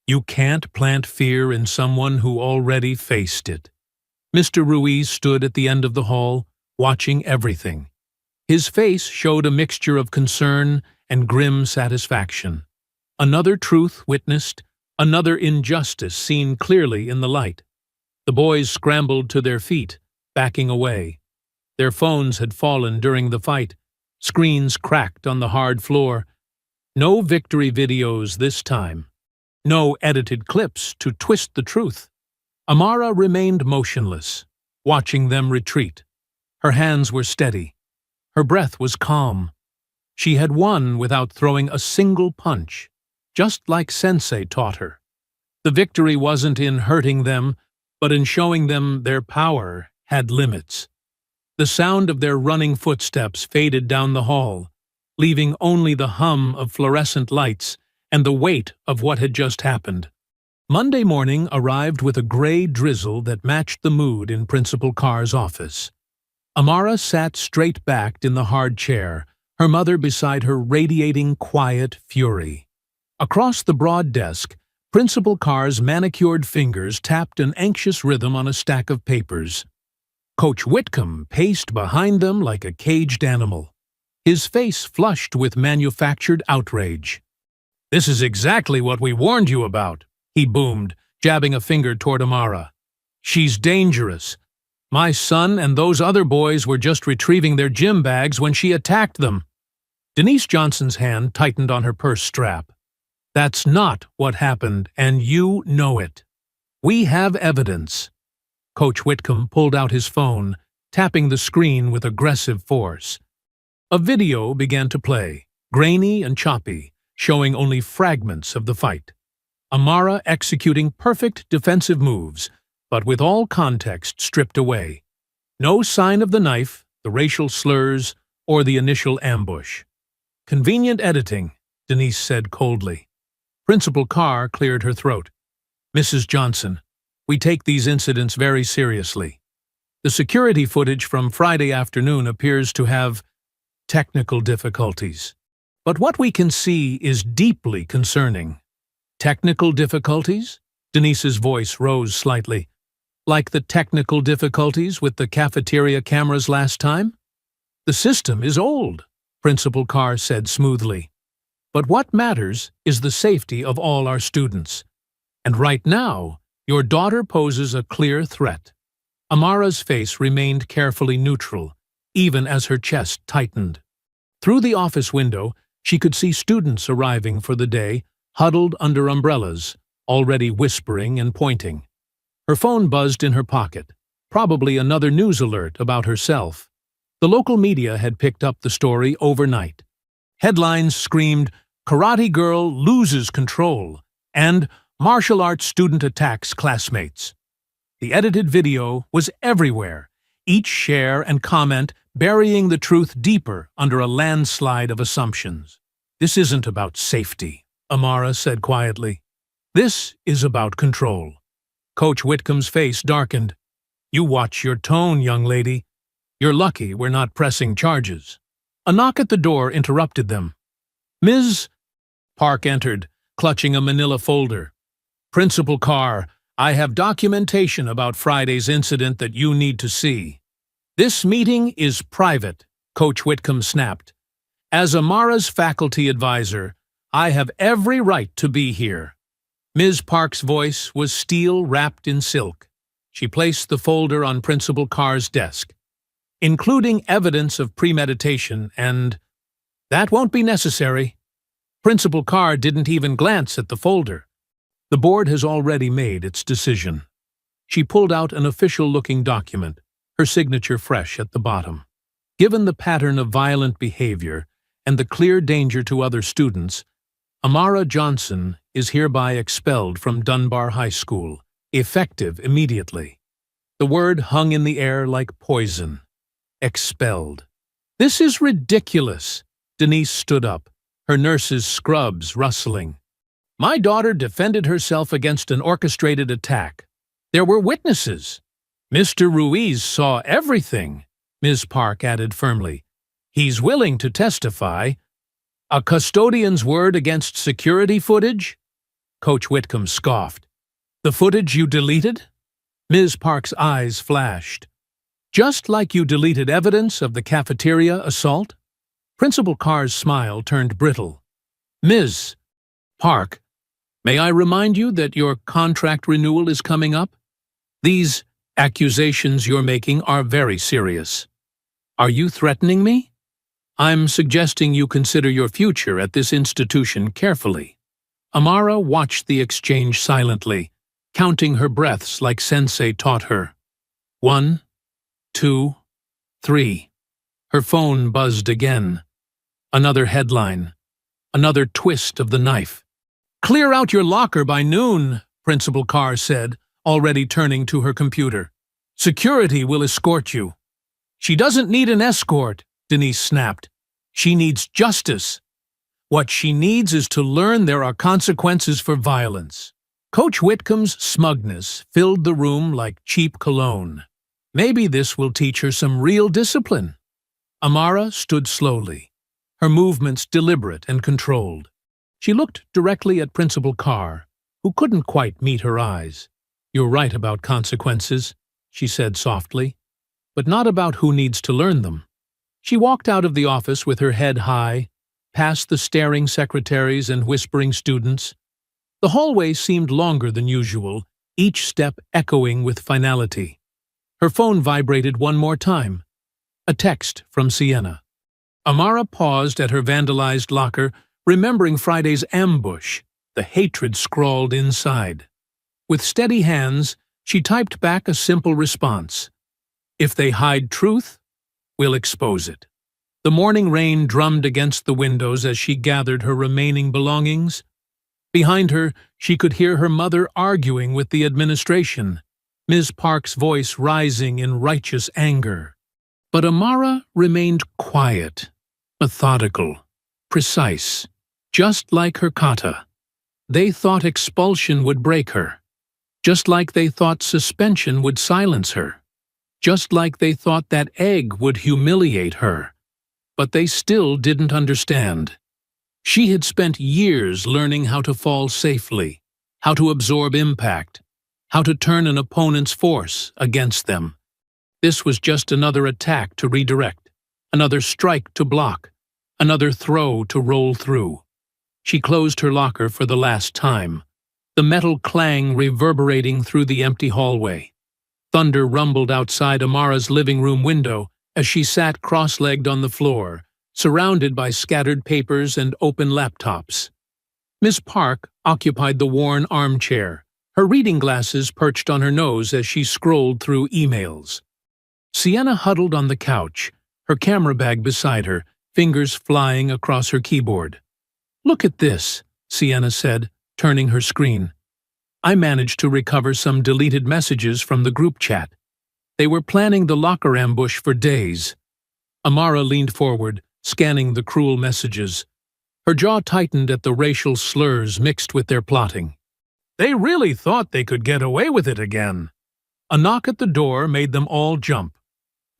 "You can't plant fear in someone who already faced it." Mr. Ruiz stood at the end of the hall, watching everything. His face showed a mixture of concern and grim satisfaction. Another truth witnessed, another injustice seen clearly in the light. The boys scrambled to their feet, backing away. Their phones had fallen during the fight, screens cracked on the hard floor. No victory videos this time. No edited clips to twist the truth. Amara remained motionless, watching them retreat. Her hands were steady. Her breath was calm. She had won without throwing a single punch, just like Sensei taught her. The victory wasn't in hurting them, but in showing them their power had limits. The sound of their running footsteps faded down the hall, leaving only the hum of fluorescent lights and the weight of what had just happened. Monday morning arrived with a gray drizzle that matched the mood in Principal Carr's office. Amara sat straight-backed in the hard chair, her mother beside her radiating quiet fury. Across the broad desk, Principal Carr's manicured fingers tapped an anxious rhythm on a stack of papers. Coach Whitcomb paced behind them like a caged animal, his face flushed with manufactured outrage. "This is exactly what we warned you about," he boomed, jabbing a finger toward Amara. "She's dangerous. My son and those other boys were just retrieving their gym bags when she attacked them." Denise Johnson's hand tightened on her purse strap. "That's not what happened, and you know it. We have evidence." Coach Whitcomb pulled out his phone, tapping the screen with aggressive force. A video began to play, grainy and choppy, showing only fragments of the fight. Amara executing perfect defensive moves, but with all context stripped away. No sign of the knife, the racial slurs, or the initial ambush. "Convenient editing," Denise said coldly. Principal Carr cleared her throat. "Mrs. Johnson, we take these incidents very seriously. The security footage from Friday afternoon appears to have technical difficulties. But what we can see is deeply concerning." "Technical difficulties?" Denise's voice rose slightly. "Like the technical difficulties with the cafeteria cameras last time?" "The system is old," Principal Carr said smoothly. "But what matters is the safety of all our students. And right now, your daughter poses a clear threat." Amara's face remained carefully neutral, even as her chest tightened. Through the office window, she could see students arriving for the day, huddled under umbrellas, already whispering and pointing. Her phone buzzed in her pocket, probably another news alert about herself. The local media had picked up the story overnight. Headlines screamed, "Karate Girl Loses Control," and "Martial Arts Student Attacks Classmates." The edited video was everywhere, each share and comment burying the truth deeper under a landslide of assumptions. "This isn't about safety," Amara said quietly. "This is about control." Coach Whitcomb's face darkened. "You watch your tone, young lady. You're lucky we're not pressing charges." A knock at the door interrupted them. "Ms. Park entered, clutching a manila folder. "Principal Carr, I have documentation about Friday's incident that you need to see." "This meeting is private," Coach Whitcomb snapped. "As Amara's faculty advisor, I have every right to be here." Ms. Park's voice was steel wrapped in silk. She placed the folder on Principal Carr's desk. "Including evidence of premeditation and—" "That won't be necessary." Principal Carr didn't even glance at the folder. "The board has already made its decision." She pulled out an official-looking document, her signature fresh at the bottom. "Given the pattern of violent behavior and the clear danger to other students, Amara Johnson is hereby expelled from Dunbar High School, effective immediately." The word hung in the air like poison. Expelled. "This is ridiculous." Denise stood up, her nurse's scrubs rustling. "My daughter defended herself against an orchestrated attack. There were witnesses. Mr. Ruiz saw everything," Ms. Park added firmly. "He's willing to testify." "A custodian's word against security footage?" Coach Whitcomb scoffed. "The footage you deleted?" Ms. Park's eyes flashed. "Just like you deleted evidence of the cafeteria assault?" Principal Carr's smile turned brittle. "Ms. Park, may I remind you that your contract renewal is coming up? These accusations you're making are very serious. Are you threatening me? I'm suggesting you consider your future at this institution carefully." Amara watched the exchange silently, counting her breaths like Sensei taught her. 1, 2, 3. Her phone buzzed again. Another headline. Another twist of the knife. "Clear out your locker by noon," Principal Carr said, already turning to her computer. "Security will escort you." "She doesn't need an escort," Denise snapped. "She needs justice. What she needs is to learn there are consequences for violence." Coach Whitcomb's smugness filled the room like cheap cologne. Maybe this will teach her some real discipline. Amara stood slowly, her movements deliberate and controlled. She looked directly at Principal Carr, who couldn't quite meet her eyes. "You're right about consequences," she said softly, "but not about who needs to learn them." She walked out of the office with her head high, past the staring secretaries and whispering students. The hallway seemed longer than usual, each step echoing with finality. Her phone vibrated one more time. A text from Sienna. Amara paused at her vandalized locker, remembering Friday's ambush, the hatred scrawled inside. With steady hands, she typed back a simple response. "If they hide truth, we'll expose it." The morning rain drummed against the windows as she gathered her remaining belongings. Behind her, she could hear her mother arguing with the administration, Ms. Park's voice rising in righteous anger. But Amara remained quiet, methodical, precise, just like her kata. They thought expulsion would break her, just like they thought suspension would silence her, just like they thought that egg would humiliate her. But they still didn't understand. She had spent years learning how to fall safely, how to absorb impact, how to turn an opponent's force against them. This was just another attack to redirect, another strike to block, another throw to roll through. She closed her locker for the last time, the metal clang reverberating through the empty hallway. Thunder rumbled outside Amara's living room window as she sat cross-legged on the floor, surrounded by scattered papers and open laptops. Miss Park occupied the worn armchair, her reading glasses perched on her nose as she scrolled through emails. Sienna huddled on the couch, her camera bag beside her, fingers flying across her keyboard. "Look at this," Sienna said, turning her screen. "I managed to recover some deleted messages from the group chat. They were planning the locker ambush for days." Amara leaned forward, scanning the cruel messages. Her jaw tightened at the racial slurs mixed with their plotting. They really thought they could get away with it again. A knock at the door made them all jump.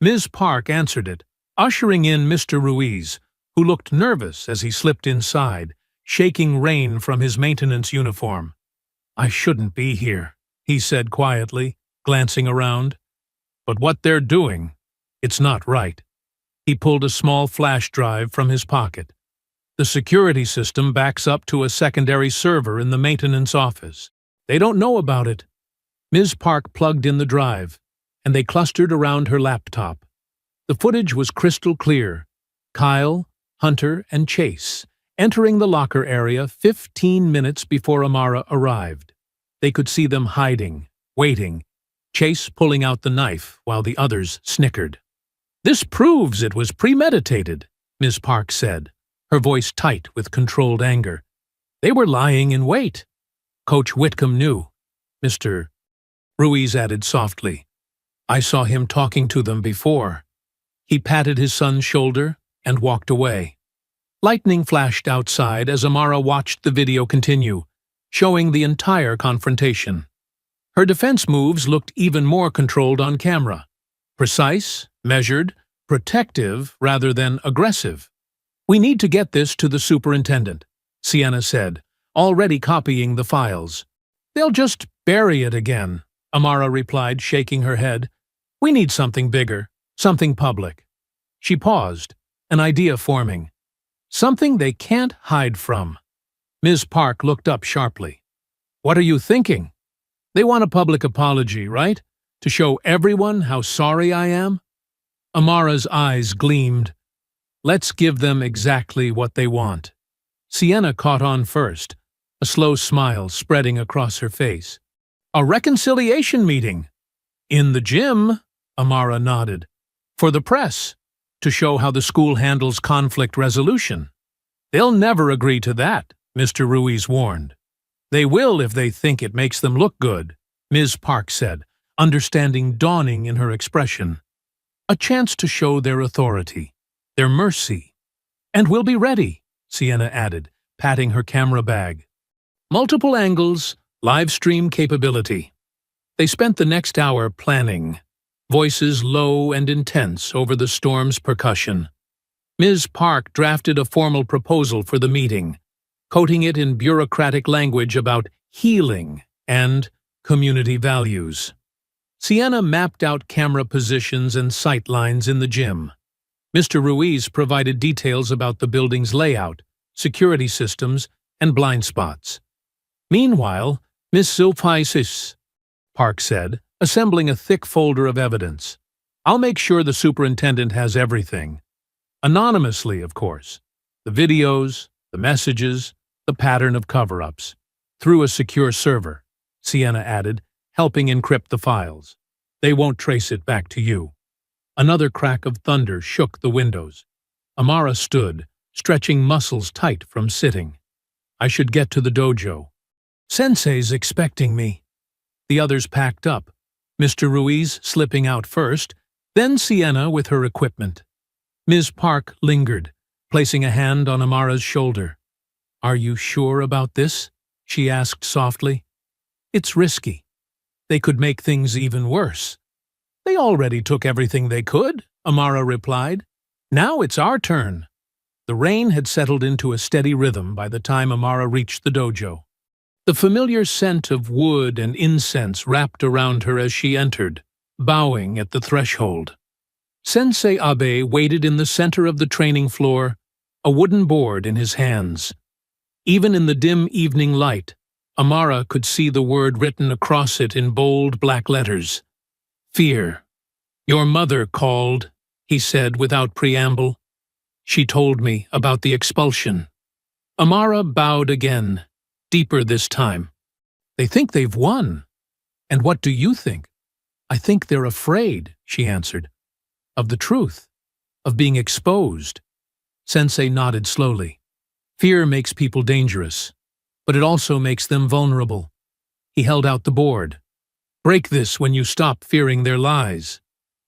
Ms. Park answered it, ushering in Mr. Ruiz, who looked nervous as he slipped inside, shaking rain from his maintenance uniform. "I shouldn't be here," he said quietly, glancing around. "But what they're doing, it's not right." He pulled a small flash drive from his pocket. "The security system backs up to a secondary server in the maintenance office. They don't know about it." Ms. Park plugged in the drive, and they clustered around her laptop. The footage was crystal clear. Kyle, Hunter, and Chase entering the locker area 15 minutes before Amara arrived. They could see them hiding, waiting, Chase pulling out the knife while the others snickered. "This proves it was premeditated," Ms. Park said, her voice tight with controlled anger. "They were lying in wait." "Coach Whitcomb knew," Mr. Ruiz added softly. "I saw him talking to them before." He patted his son's shoulder and walked away. Lightning flashed outside as Amara watched the video continue, showing the entire confrontation. Her defense moves looked even more controlled on camera. Precise, measured, protective rather than aggressive. "We need to get this to the superintendent," Sienna said, already copying the files. "They'll just bury it again," Amara replied, shaking her head. "We need something bigger, something public." She paused, an idea forming. Something they can't hide from. Ms. Park looked up sharply. "What are you thinking?" "They want a public apology, right? To show everyone how sorry I am?" Amara's eyes gleamed. "Let's give them exactly what they want." Sienna caught on first, a slow smile spreading across her face. "A reconciliation meeting." "In the gym," Amara nodded. "For the press, to show how the school handles conflict resolution." "They'll never agree to that," Mr. Ruiz warned. "They will if they think it makes them look good," Ms. Park said, understanding dawning in her expression. "A chance to show their authority, their mercy." "And we'll be ready," Sienna added, patting her camera bag. "Multiple angles, live stream capability." They spent the next hour planning, voices low and intense over the storm's percussion. Ms. Park drafted a formal proposal for the meeting, coating it in bureaucratic language about healing and community values. Sienna mapped out camera positions and sight lines in the gym. Mr. Ruiz provided details about the building's layout, security systems, and blind spots. Meanwhile, Miss Sulpices, Park said, assembling a thick folder of evidence. I'll make sure the superintendent has everything. Anonymously, of course. The videos, the messages, the pattern of cover-ups. Through a secure server, Sienna added, helping encrypt the files. They won't trace it back to you. Another crack of thunder shook the windows. Amara stood, stretching muscles tight from sitting. I should get to the dojo. Sensei's expecting me. The others packed up, Mr. Ruiz slipping out first, then Sienna with her equipment. Ms. Park lingered, placing a hand on Amara's shoulder. Are you sure about this? She asked softly. It's risky. They could make things even worse. They already took everything they could, Amara replied. Now it's our turn. The rain had settled into a steady rhythm by the time Amara reached the dojo. The familiar scent of wood and incense wrapped around her as she entered, bowing at the threshold. Sensei Abe waited in the center of the training floor, a wooden board in his hands. Even in the dim evening light, Amara could see the word written across it in bold black letters. Fear. Your mother called, he said without preamble. She told me about the expulsion. Amara bowed again, deeper this time. They think they've won. And what do you think? I think they're afraid, she answered. Of the truth. Of being exposed. Sensei nodded slowly. Fear makes people dangerous, but it also makes them vulnerable. He held out the board. Break this when you stop fearing their lies.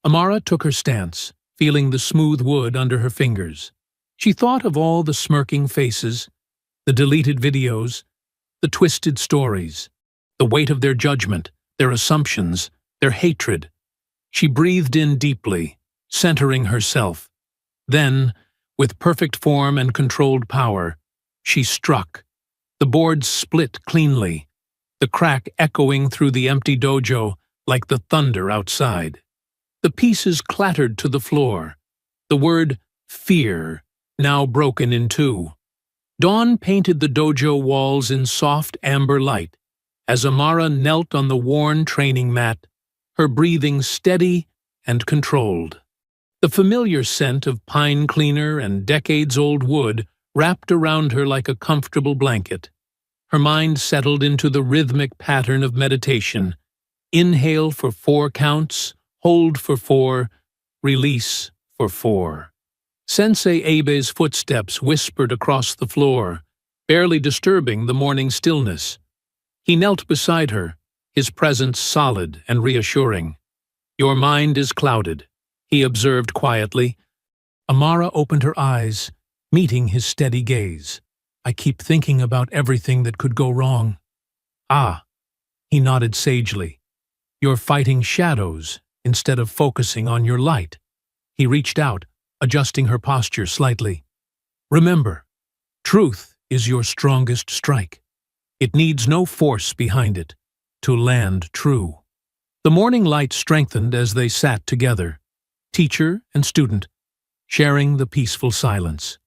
Amara took her stance, feeling the smooth wood under her fingers. She thought of all the smirking faces, the deleted videos, the twisted stories, the weight of their judgment, their assumptions, their hatred. She breathed in deeply, centering herself. Then, with perfect form and controlled power, she struck. The board split cleanly, the crack echoing through the empty dojo like the thunder outside. The pieces clattered to the floor, the word fear now broken in two. Dawn painted the dojo walls in soft amber light as Amara knelt on the worn training mat, her breathing steady and controlled. The familiar scent of pine cleaner and decades-old wood wrapped around her like a comfortable blanket. Her mind settled into the rhythmic pattern of meditation. Inhale for 4 counts, hold for 4, release for 4. Sensei Abe's footsteps whispered across the floor, barely disturbing the morning stillness. He knelt beside her, his presence solid and reassuring. Your mind is clouded, he observed quietly. Amara opened her eyes, meeting his steady gaze. I keep thinking about everything that could go wrong. Ah, he nodded sagely. You're fighting shadows instead of focusing on your light. He reached out, adjusting her posture slightly. Remember, truth is your strongest strike. It needs no force behind it to land true. The morning light strengthened as they sat together, teacher and student, sharing the peaceful silence.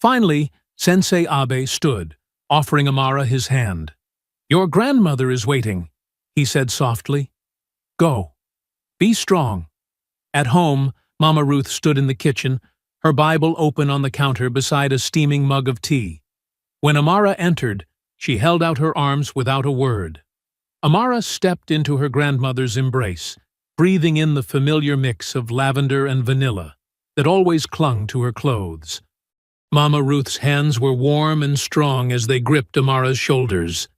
Finally, Sensei Abe stood, offering Amara his hand. Your grandmother is waiting, he said softly. Go. Be strong. At home, Mama Ruth stood in the kitchen, her Bible open on the counter beside a steaming mug of tea. When Amara entered, she held out her arms without a word. Amara stepped into her grandmother's embrace, breathing in the familiar mix of lavender and vanilla that always clung to her clothes. Mama Ruth's hands were warm and strong as they gripped Amara's shoulders.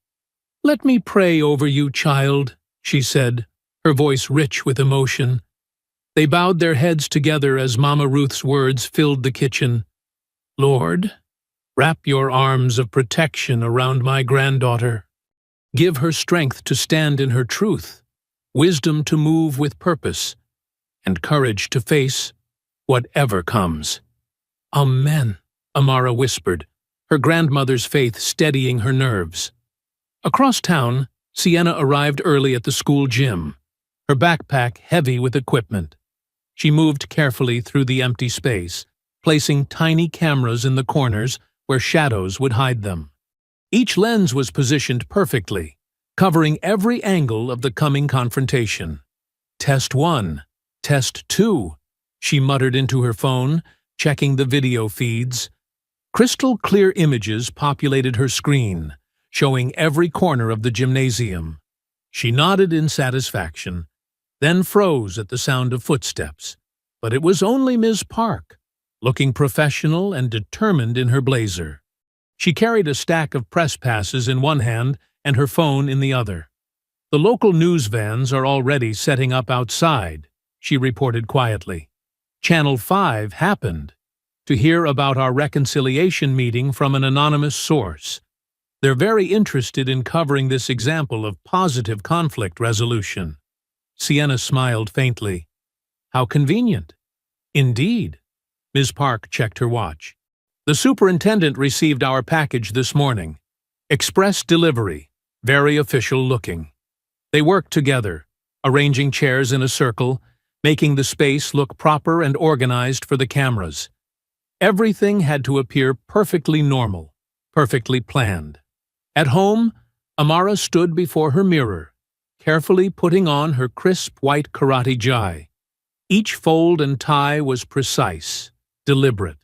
Let me pray over you, child, she said, her voice rich with emotion. They bowed their heads together as Mama Ruth's words filled the kitchen. Lord, wrap your arms of protection around my granddaughter. Give her strength to stand in her truth, wisdom to move with purpose, and courage to face whatever comes. Amen, Amara whispered, her grandmother's faith steadying her nerves. Across town, Sienna arrived early at the school gym, her backpack heavy with equipment. She moved carefully through the empty space, placing tiny cameras in the corners where shadows would hide them. Each lens was positioned perfectly, covering every angle of the coming confrontation. Test 1, Test 2, she muttered into her phone, checking the video feeds. Crystal clear images populated her screen, showing every corner of the gymnasium. She nodded in satisfaction, then froze at the sound of footsteps. But it was only Ms. Park, looking professional and determined in her blazer. She carried a stack of press passes in one hand and her phone in the other. The local news vans are already setting up outside, she reported quietly. Channel 5 happened to hear about our reconciliation meeting from an anonymous source. They're very interested in covering this example of positive conflict resolution. Sienna smiled faintly. How convenient. Indeed. Ms. Park checked her watch. The superintendent received our package this morning. Express delivery, very official looking. They worked together, arranging chairs in a circle, making the space look proper and organized for the cameras. Everything had to appear perfectly normal, perfectly planned. At home, Amara stood before her mirror, carefully putting on her crisp white karate gi. Each fold and tie was precise, deliberate.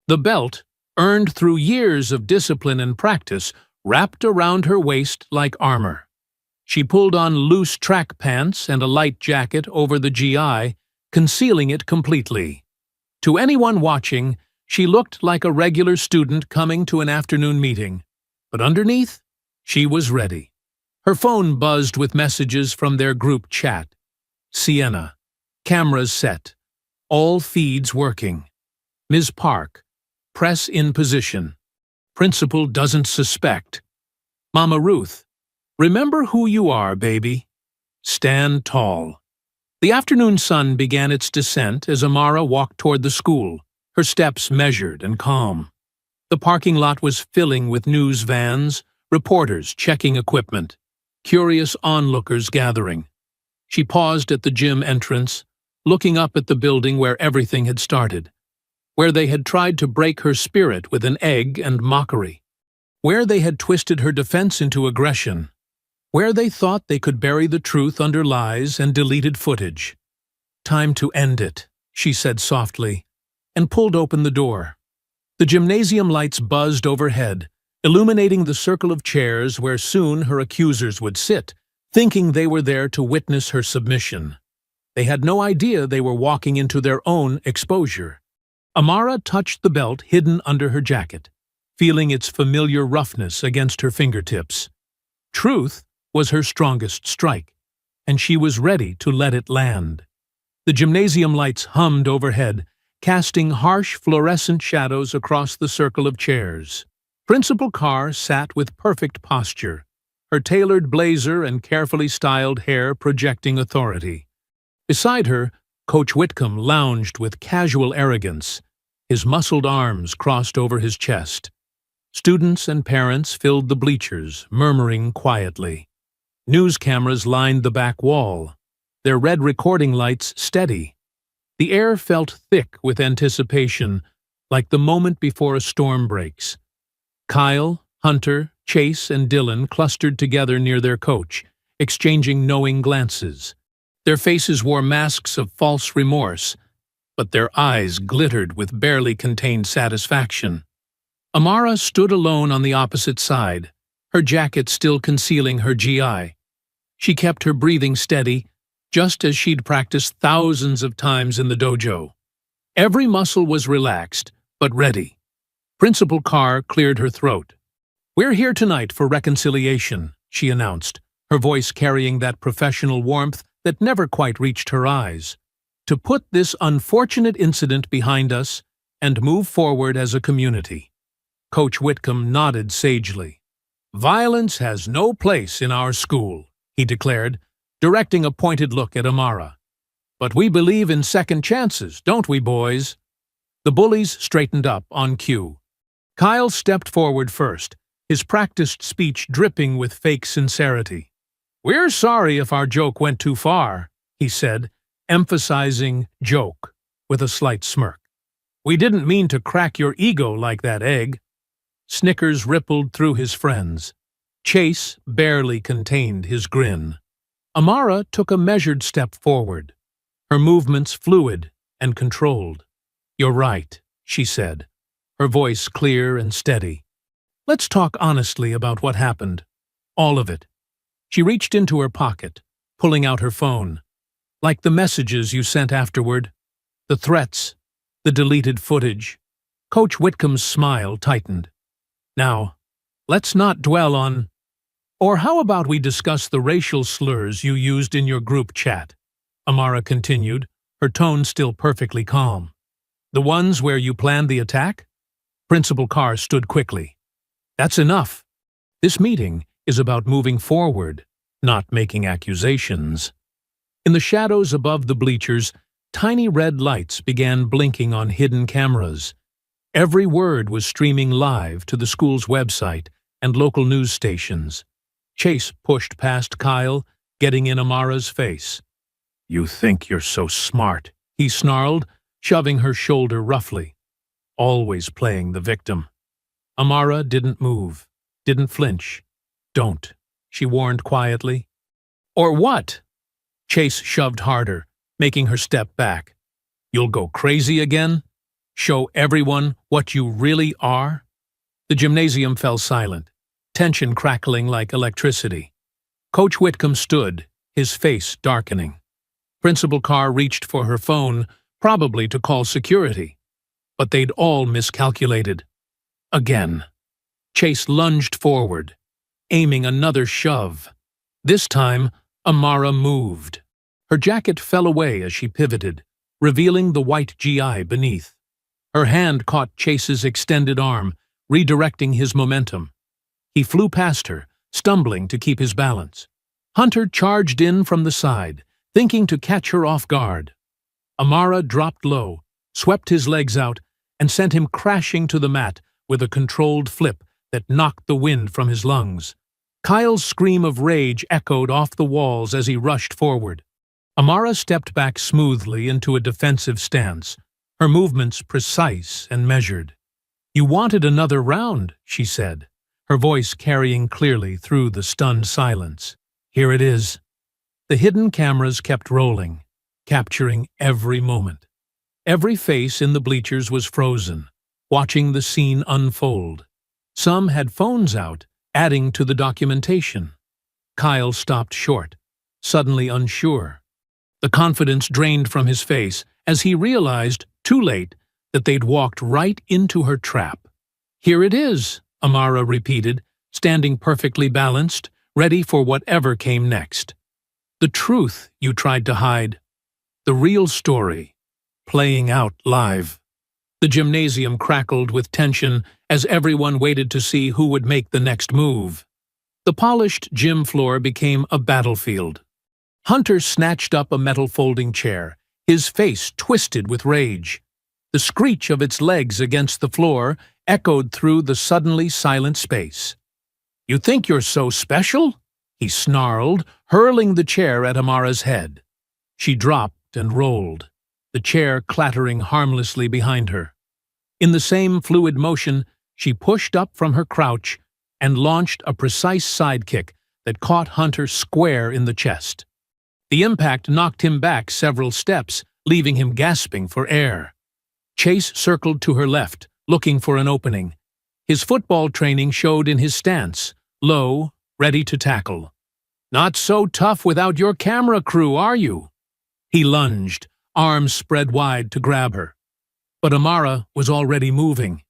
The belt, earned through years of discipline and practice, wrapped around her waist like armor. She pulled on loose track pants and a light jacket over the GI, concealing it completely. To anyone watching, she looked like a regular student coming to an afternoon meeting. But underneath, she was ready. Her phone buzzed with messages from their group chat. Sienna. Cameras set. All feeds working. Ms. Park. Press in position. Principal doesn't suspect. Mama Ruth. Remember who you are, baby. Stand tall. The afternoon sun began its descent as Amara walked toward the school, her steps measured and calm. The parking lot was filling with news vans, reporters checking equipment, curious onlookers gathering. She paused at the gym entrance, looking up at the building where everything had started, where they had tried to break her spirit with an egg and mockery, where they had twisted her defense into aggression, where they thought they could bury the truth under lies and deleted footage. Time to end it, she said softly, and pulled open the door. The gymnasium lights buzzed overhead, illuminating the circle of chairs where soon her accusers would sit, thinking they were there to witness her submission. They had no idea they were walking into their own exposure. Amara touched the belt hidden under her jacket, feeling its familiar roughness against her fingertips. Truth was her strongest strike, and she was ready to let it land. The gymnasium lights hummed overhead, casting harsh fluorescent shadows across the circle of chairs. Principal Carr sat with perfect posture, her tailored blazer and carefully styled hair projecting authority. Beside her, Coach Whitcomb lounged with casual arrogance, his muscled arms crossed over his chest. Students and parents filled the bleachers, murmuring quietly. News cameras lined the back wall, their red recording lights steady. The air felt thick with anticipation, like the moment before a storm breaks. Kyle, Hunter, Chase, and Dylan clustered together near their coach, exchanging knowing glances. Their faces wore masks of false remorse, but their eyes glittered with barely contained satisfaction. Amara stood alone on the opposite side, her jacket still concealing her GI. She kept her breathing steady, just as she'd practiced thousands of times in the dojo. Every muscle was relaxed, but ready. Principal Carr cleared her throat. "We're here tonight for reconciliation," she announced, her voice carrying that professional warmth that never quite reached her eyes. "To put this unfortunate incident behind us and move forward as a community." Coach Whitcomb nodded sagely. "Violence has no place in our school," he declared, directing a pointed look at Amara. "But we believe in second chances, don't we, boys?" The bullies straightened up on cue. Kyle stepped forward first, his practiced speech dripping with fake sincerity. "We're sorry if our joke went too far," he said, emphasizing joke, with a slight smirk. "We didn't mean to crack your ego like that egg." Snickers rippled through his friends. Chase barely contained his grin. Amara took a measured step forward, her movements fluid and controlled. "You're right," she said, her voice clear and steady. "Let's talk honestly about what happened. All of it." She reached into her pocket, pulling out her phone. "Like the messages you sent afterward, the threats, the deleted footage." Coach Whitcomb's smile tightened. "Now, let's not dwell on— Or how about we discuss the racial slurs you used in your group chat?" Amara continued, her tone still perfectly calm. "The ones where you planned the attack?" Principal Carr stood quickly. "That's enough. This meeting is about moving forward, not making accusations." In the shadows above the bleachers, tiny red lights began blinking on hidden cameras. Every word was streaming live to the school's website and local news stations. Chase pushed past Kyle, getting in Amara's face. "You think you're so smart," he snarled, shoving her shoulder roughly. "Always playing the victim." Amara didn't move, didn't flinch. "Don't," she warned quietly. "Or what?" Chase shoved harder, making her step back. "You'll go crazy again? Show everyone what you really are?" The gymnasium fell silent, tension crackling like electricity. Coach Whitcomb stood, his face darkening. Principal Carr reached for her phone, probably to call security. But they'd all miscalculated. Again. Chase lunged forward, aiming another shove. This time, Amara moved. Her jacket fell away as she pivoted, revealing the white GI beneath. Her hand caught Chase's extended arm, redirecting his momentum. He flew past her, stumbling to keep his balance. Hunter charged in from the side, thinking to catch her off guard. Amara dropped low, swept his legs out, and sent him crashing to the mat with a controlled flip that knocked the wind from his lungs. Kyle's scream of rage echoed off the walls as he rushed forward. Amara stepped back smoothly into a defensive stance, her movements precise and measured. "You wanted another round," she said, her voice carrying clearly through the stunned silence. "Here it is." The hidden cameras kept rolling, capturing every moment. Every face in the bleachers was frozen, watching the scene unfold. Some had phones out, adding to the documentation. Kyle stopped short, suddenly unsure. The confidence drained from his face as he realized, too late, that they'd walked right into her trap. "Here it is," Amara repeated, standing perfectly balanced, ready for whatever came next. "The truth you tried to hide. The real story, playing out live." The gymnasium crackled with tension as everyone waited to see who would make the next move. The polished gym floor became a battlefield. Hunter snatched up a metal folding chair, his face twisted with rage. The screech of its legs against the floor echoed through the suddenly silent space. "You think you're so special?" he snarled, hurling the chair at Amara's head. She dropped and rolled, the chair clattering harmlessly behind her. In the same fluid motion, she pushed up from her crouch and launched a precise sidekick that caught Hunter square in the chest. The impact knocked him back several steps, leaving him gasping for air. Chase circled to her left, looking for an opening. His football training showed in his stance, low, ready to tackle. "Not so tough without your camera crew, are you?" He lunged, arms spread wide to grab her. But Amara was already moving.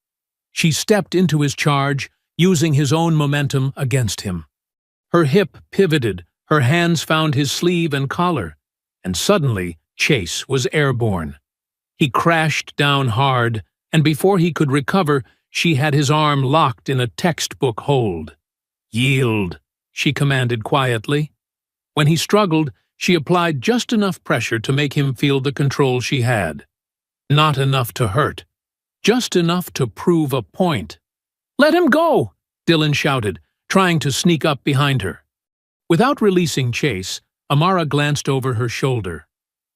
She stepped into his charge, using his own momentum against him. Her hip pivoted, her hands found his sleeve and collar, and suddenly Chase was airborne. He crashed down hard, and before he could recover, she had his arm locked in a textbook hold. "Yield," she commanded quietly. When he struggled, she applied just enough pressure to make him feel the control she had. Not enough to hurt, just enough to prove a point. "Let him go!" Dylan shouted, trying to sneak up behind her. Without releasing Chase, Amara glanced over her shoulder.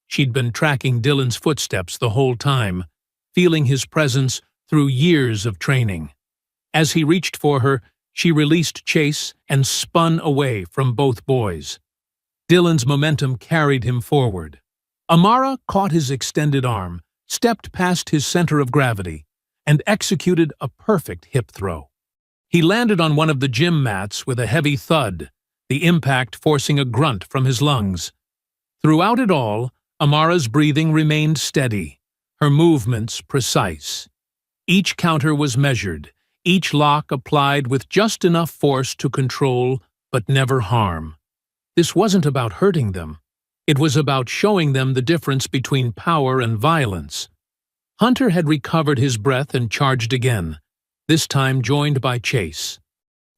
She'd been tracking Dylan's footsteps the whole time, feeling his presence through years of training. As he reached for her, she released Chase and spun away from both boys. Dylan's momentum carried him forward. Amara caught his extended arm, stepped past his center of gravity, and executed a perfect hip throw. He landed on one of the gym mats with a heavy thud, the impact forcing a grunt from his lungs. Throughout it all, Amara's breathing remained steady, her movements precise. Each counter was measured, each lock applied with just enough force to control but never harm. This wasn't about hurting them. It was about showing them the difference between power and violence. Hunter had recovered his breath and charged again, this time joined by Chase.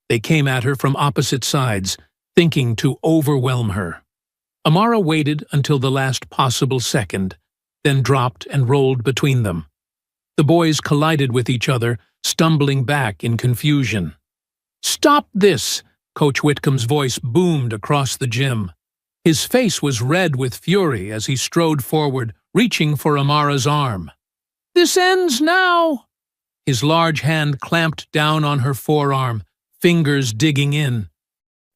They came at her from opposite sides, thinking to overwhelm her. Amara waited until the last possible second, then dropped and rolled between them. The boys collided with each other, stumbling back in confusion. "Stop this!" Coach Whitcomb's voice boomed across the gym. His face was red with fury as he strode forward, reaching for Amara's arm. "This ends now!" His large hand clamped down on her forearm, fingers digging in.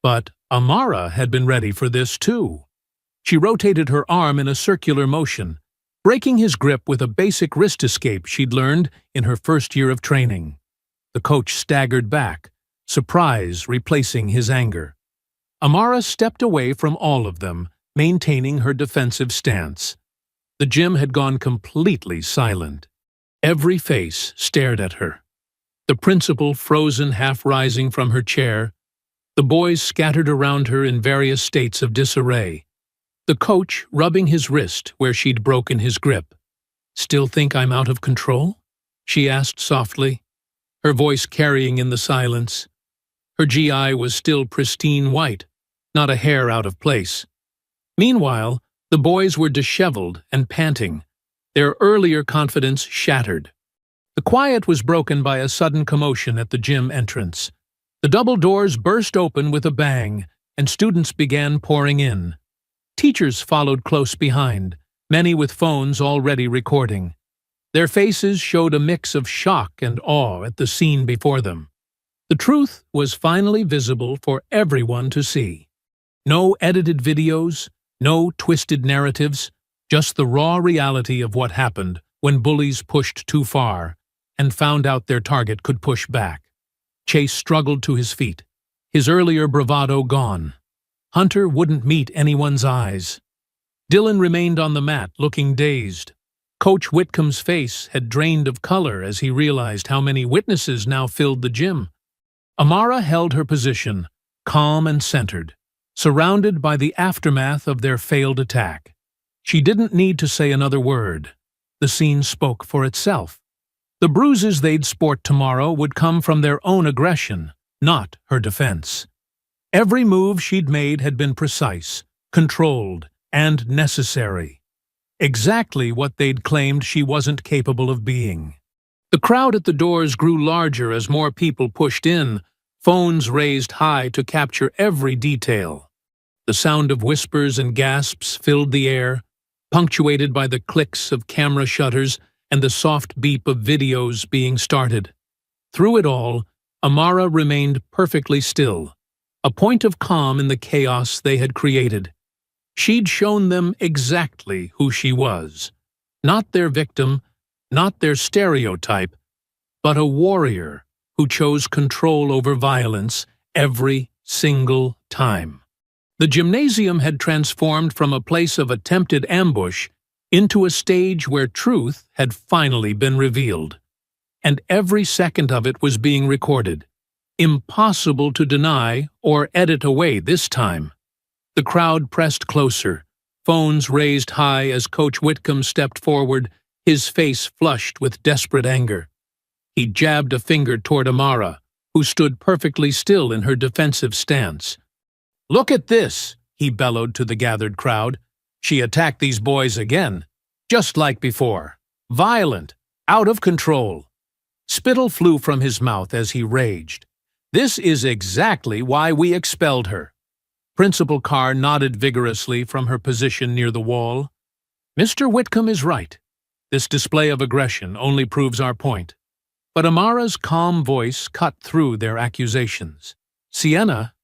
But Amara had been ready for this too. She rotated her arm in a circular motion, breaking his grip with a basic wrist escape she'd learned in her first year of training. The coach staggered back, surprise replacing his anger. Amara stepped away from all of them, maintaining her defensive stance. The gym had gone completely silent. Every face stared at her. The principal frozen, half-rising from her chair. The boys scattered around her in various states of disarray. The coach rubbing his wrist where she'd broken his grip. "Still think I'm out of control?" she asked softly, her voice carrying in the silence. Her GI was still pristine white, not a hair out of place. Meanwhile, the boys were disheveled and panting, their earlier confidence shattered. The quiet was broken by a sudden commotion at the gym entrance. The double doors burst open with a bang, and students began pouring in. Teachers followed close behind, many with phones already recording. Their faces showed a mix of shock and awe at the scene before them. The truth was finally visible for everyone to see. No edited videos, no twisted narratives, just the raw reality of what happened when bullies pushed too far and found out their target could push back. Chase struggled to his feet, his earlier bravado gone. Hunter wouldn't meet anyone's eyes. Dylan remained on the mat, looking dazed. Coach Whitcomb's face had drained of color as he realized how many witnesses now filled the gym. Amara held her position, calm and centered, surrounded by the aftermath of their failed attack. She didn't need to say another word. The scene spoke for itself. The bruises they'd sport tomorrow would come from their own aggression, not her defense. Every move she'd made had been precise, controlled, and necessary. Exactly what they'd claimed she wasn't capable of being. The crowd at the doors grew larger as more people pushed in, phones raised high to capture every detail. The sound of whispers and gasps filled the air, punctuated by the clicks of camera shutters and the soft beep of videos being started. Through it all, Amara remained perfectly still, a point of calm in the chaos they had created. She'd shown them exactly who she was. Not their victim, not their stereotype, but a warrior who chose control over violence every single time. The gymnasium had transformed from a place of attempted ambush into a stage where truth had finally been revealed. And every second of it was being recorded. Impossible to deny or edit away this time. The crowd pressed closer, phones raised high as Coach Whitcomb stepped forward, his face flushed with desperate anger. He jabbed a finger toward Amara, who stood perfectly still in her defensive stance. "Look at this," he bellowed to the gathered crowd. "She attacked these boys again, just like before. Violent, out of control. Spittle flew from his mouth as he raged. "This is exactly why we expelled her." Principal Carr nodded vigorously from her position near the wall. "Mr. Whitcomb is right. This display of aggression only proves our point." But Amara's calm voice cut through their accusations. "Sienna,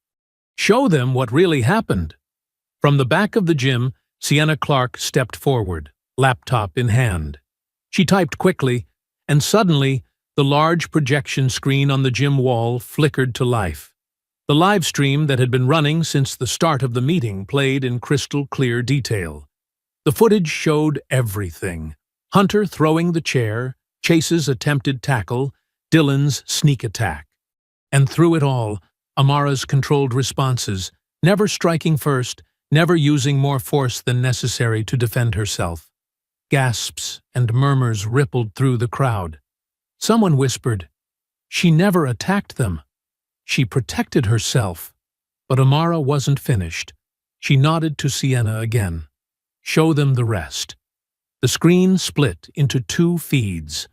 show them what really happened." From the back of the gym, Sienna Clark stepped forward, laptop in hand. She typed quickly, and suddenly, the large projection screen on the gym wall flickered to life. The live stream that had been running since the start of the meeting played in crystal clear detail. The footage showed everything: Hunter throwing the chair, Chase's attempted tackle, Dylan's sneak attack. And through it all, Amara's controlled responses, never striking first, never using more force than necessary to defend herself. Gasps and murmurs rippled through the crowd. Someone whispered, "She never attacked them. She protected herself." But Amara wasn't finished. She nodded to Sienna again. "Show them the rest." The screen split into two feeds.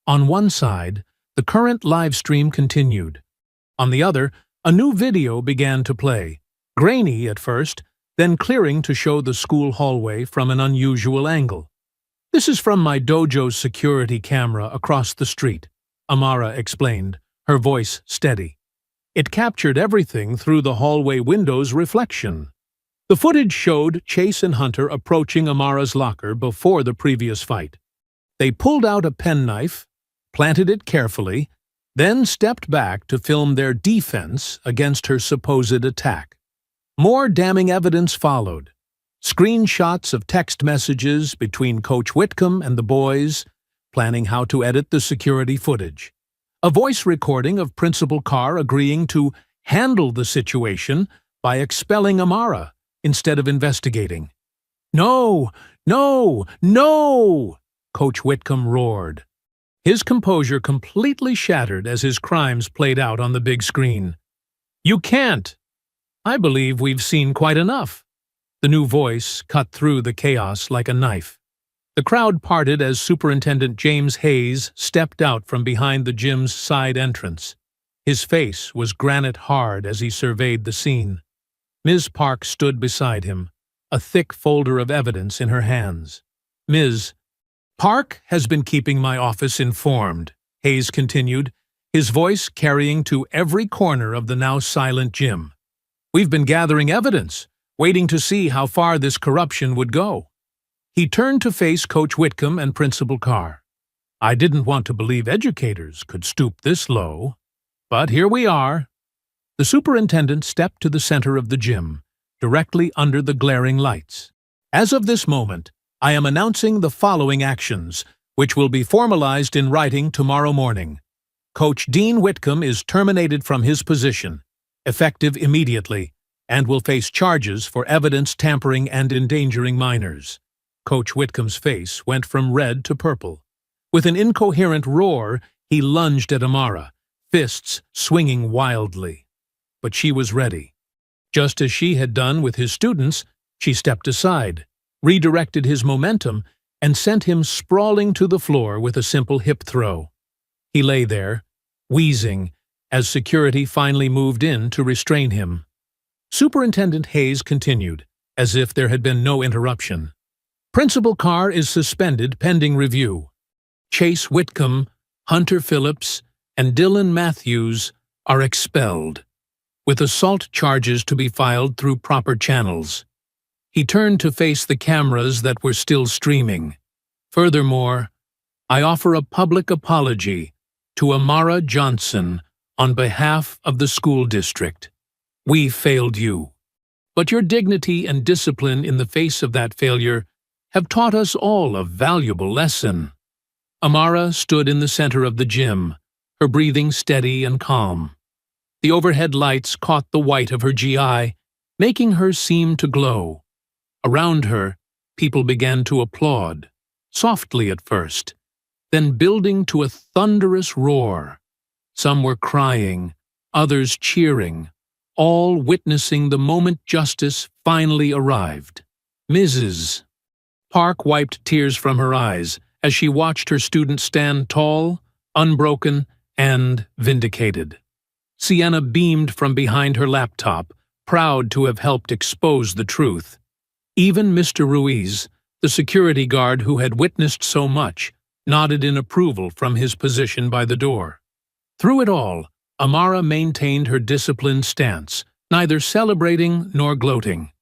On one side, the current live stream continued. On the other, a new video began to play, grainy at first, then clearing to show the school hallway from an unusual angle. "This is from my dojo's security camera across the street," Amara explained, her voice steady. "It captured everything through the hallway window's reflection." The footage showed Chase and Hunter approaching Amara's locker before the previous fight. They pulled out a penknife, planted it carefully, then stepped back to film their defense against her supposed attack. More damning evidence followed. Screenshots of text messages between Coach Whitcomb and the boys, planning how to edit the security footage. A voice recording of Principal Carr agreeing to handle the situation by expelling Amara instead of investigating. "No! No! No!" Coach Whitcomb roared. His composure completely shattered as his crimes played out on the big screen. "You can't! I believe we've seen quite enough." The new voice cut through the chaos like a knife. The crowd parted as Superintendent James Hayes stepped out from behind the gym's side entrance. His face was granite hard as he surveyed the scene. Ms. Park stood beside him, a thick folder of evidence in her hands. "Ms. Park has been keeping my office informed," Hayes continued, his voice carrying to every corner of the now silent gym. "We've been gathering evidence, waiting to see how far this corruption would go." He turned to face Coach Whitcomb and Principal Carr. "I didn't want to believe educators could stoop this low, but here we are." The superintendent stepped to the center of the gym, directly under the glaring lights. "As of this moment, I am announcing the following actions, which will be formalized in writing tomorrow morning. Coach Dean Whitcomb is terminated from his position, effective immediately, and will face charges for evidence tampering and endangering minors." Coach Whitcomb's face went from red to purple. With an incoherent roar, he lunged at Amara, fists swinging wildly. But she was ready. Just as she had done with his students, she stepped aside, redirected his momentum, and sent him sprawling to the floor with a simple hip throw. He lay there, wheezing, as security finally moved in to restrain him. Superintendent Hayes continued, as if there had been no interruption. "Principal Carr is suspended pending review. Chase Whitcomb, Hunter Phillips, and Dylan Matthews are expelled, with assault charges to be filed through proper channels." He turned to face the cameras that were still streaming. "Furthermore, I offer a public apology to Amara Johnson on behalf of the school district. We failed you. But your dignity and discipline in the face of that failure have taught us all a valuable lesson." Amara stood in the center of the gym, her breathing steady and calm. The overhead lights caught the white of her GI, making her seem to glow. Around her, people began to applaud, softly at first, then building to a thunderous roar. Some were crying, others cheering, all witnessing the moment justice finally arrived. Mrs. Park wiped tears from her eyes as she watched her student stand tall, unbroken and vindicated. Sienna beamed from behind her laptop, proud to have helped expose the truth. Even Mr. Ruiz, the security guard who had witnessed so much, nodded in approval from his position by the door. Through it all, Amara maintained her disciplined stance, neither celebrating nor gloating.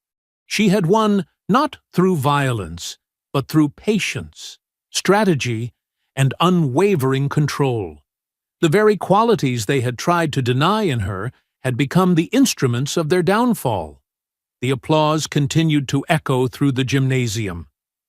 She had won not through violence, but through patience, strategy, and unwavering control. The very qualities they had tried to deny in her had become the instruments of their downfall. The applause continued to echo through the gymnasium,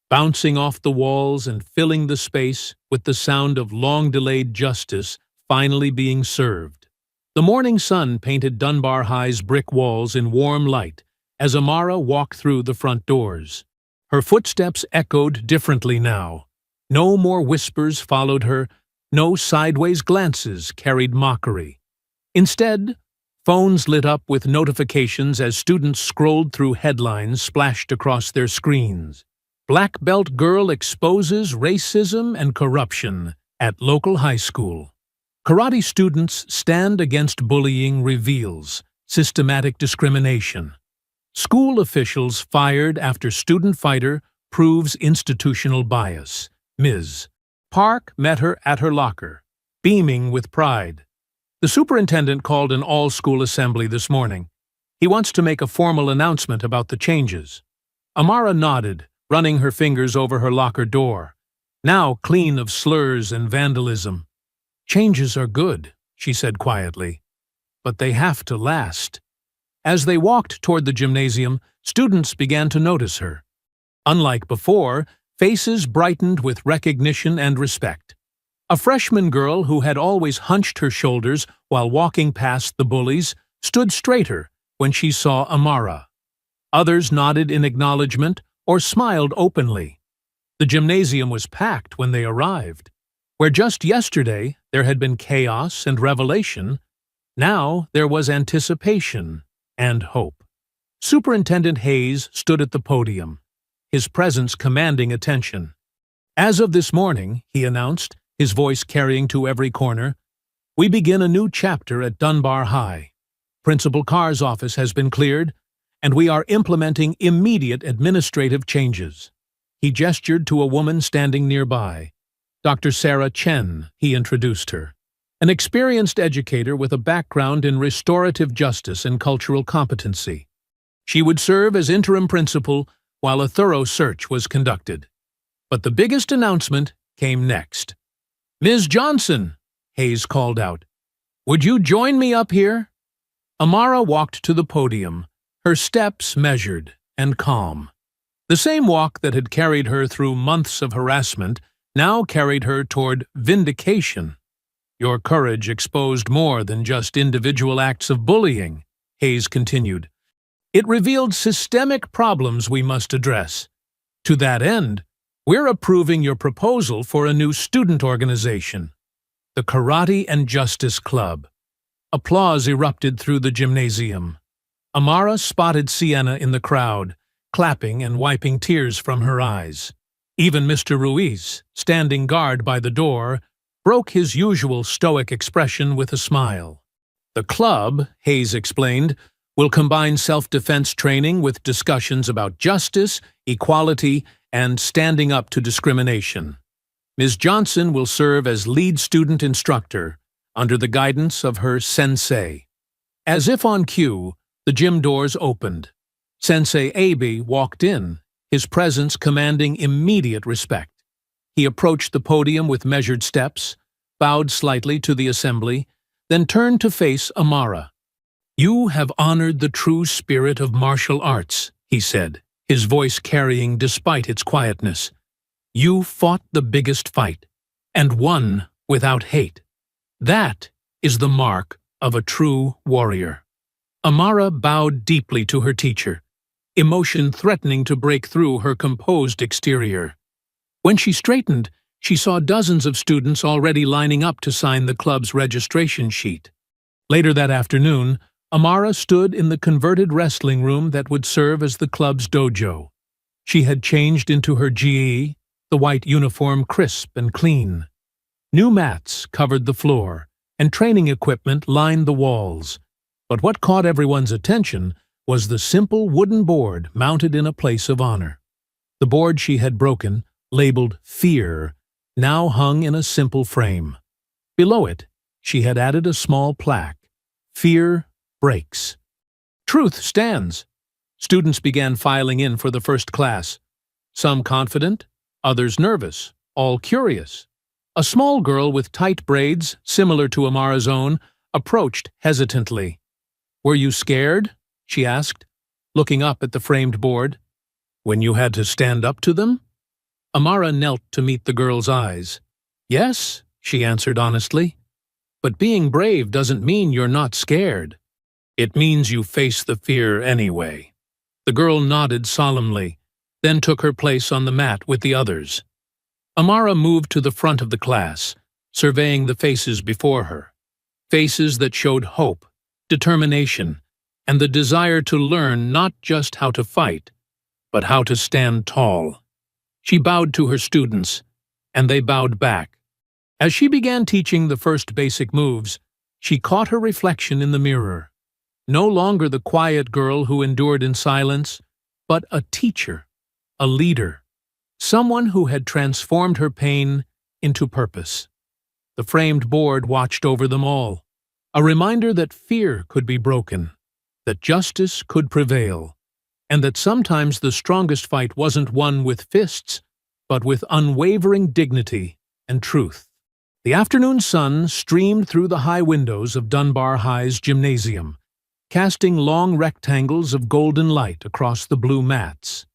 bouncing off the walls and filling the space with the sound of long-delayed justice finally being served. The morning sun painted Dunbar High's brick walls in warm light as Amara walked through the front doors. Her footsteps echoed differently now. No more whispers followed her, no sideways glances carried mockery. Instead, phones lit up with notifications as students scrolled through headlines splashed across their screens. Black Belt Girl exposes racism and corruption at local high school. Karate students stand against bullying reveals systematic discrimination. School officials fired after student fighter proves institutional bias. Ms. Park met her at her locker, beaming with pride. The superintendent called an all-school assembly this morning. He wants to make a formal announcement about the changes. Amara nodded, running her fingers over her locker door, now clean of slurs and vandalism. "Changes are good," she said quietly, "but they have to last." As they walked toward the gymnasium, students began to notice her. Unlike before, faces brightened with recognition and respect. A freshman girl who had always hunched her shoulders while walking past the bullies stood straighter when she saw Amara. Others nodded in acknowledgement or smiled openly. The gymnasium was packed when they arrived. Where just yesterday there had been chaos and revelation, now there was anticipation and hope. Superintendent Hayes stood at the podium, his presence commanding attention. "As of this morning," he announced, his voice carrying to every corner, "we begin a new chapter at Dunbar High. Principal Carr's office has been cleared, and we are implementing immediate administrative changes." He gestured to a woman standing nearby. Dr. Sarah Chen, he introduced her, an experienced educator with a background in restorative justice and cultural competency. She would serve as interim principal while a thorough search was conducted. But the biggest announcement came next. "Ms. Johnson," Hayes called out, "would you join me up here?" Amara walked to the podium, her steps measured and calm. The same walk that had carried her through months of harassment now carried her toward vindication. "Your courage exposed more than just individual acts of bullying," Hayes continued. "It revealed systemic problems we must address. To that end, we're approving your proposal for a new student organization, the Karate and Justice Club." Applause erupted through the gymnasium. Amara spotted Sienna in the crowd, clapping and wiping tears from her eyes. Even Mr. Ruiz, standing guard by the door, broke his usual stoic expression with a smile. "The club," Hayes explained, "will combine self-defense training with discussions about justice, equality, and standing up to discrimination. Ms. Johnson will serve as lead student instructor under the guidance of her sensei." As if on cue, the gym doors opened. Sensei Abe walked in, his presence commanding immediate respect. He approached the podium with measured steps, bowed slightly to the assembly, then turned to face Amara. "You have honored the true spirit of martial arts," he said, his voice carrying despite its quietness. "You fought the biggest fight, and won without hate. That is the mark of a true warrior." Amara bowed deeply to her teacher, emotion threatening to break through her composed exterior. When she straightened, she saw dozens of students already lining up to sign the club's registration sheet. Later that afternoon, Amara stood in the converted wrestling room that would serve as the club's dojo. She had changed into her GE, the white uniform crisp and clean. New mats covered the floor, and training equipment lined the walls. But what caught everyone's attention was the simple wooden board mounted in a place of honor. The board she had broken, labeled Fear, now hung in a simple frame. Below it, she had added a small plaque, Fear Breaks. Truth stands. Students began filing in for the first class. Some confident, others nervous, all curious. A small girl with tight braids, similar to Amara's own, approached hesitantly. "Were you scared?" she asked, looking up at the framed board. "When you had to stand up to them?" Amara knelt to meet the girl's eyes. "Yes," she answered honestly. "But being brave doesn't mean you're not scared. It means you face the fear anyway." The girl nodded solemnly, then took her place on the mat with the others. Amara moved to the front of the class, surveying the faces before her. Faces that showed hope, determination, and the desire to learn not just how to fight, but how to stand tall. She bowed to her students, and they bowed back. As she began teaching the first basic moves, she caught her reflection in the mirror. No longer the quiet girl who endured in silence, but a teacher, a leader, someone who had transformed her pain into purpose. The framed board watched over them all, a reminder that fear could be broken, that justice could prevail, and that sometimes the strongest fight wasn't won with fists, but with unwavering dignity and truth. The afternoon sun streamed through the high windows of Dunbar High's gymnasium, casting long rectangles of golden light across the blue mats.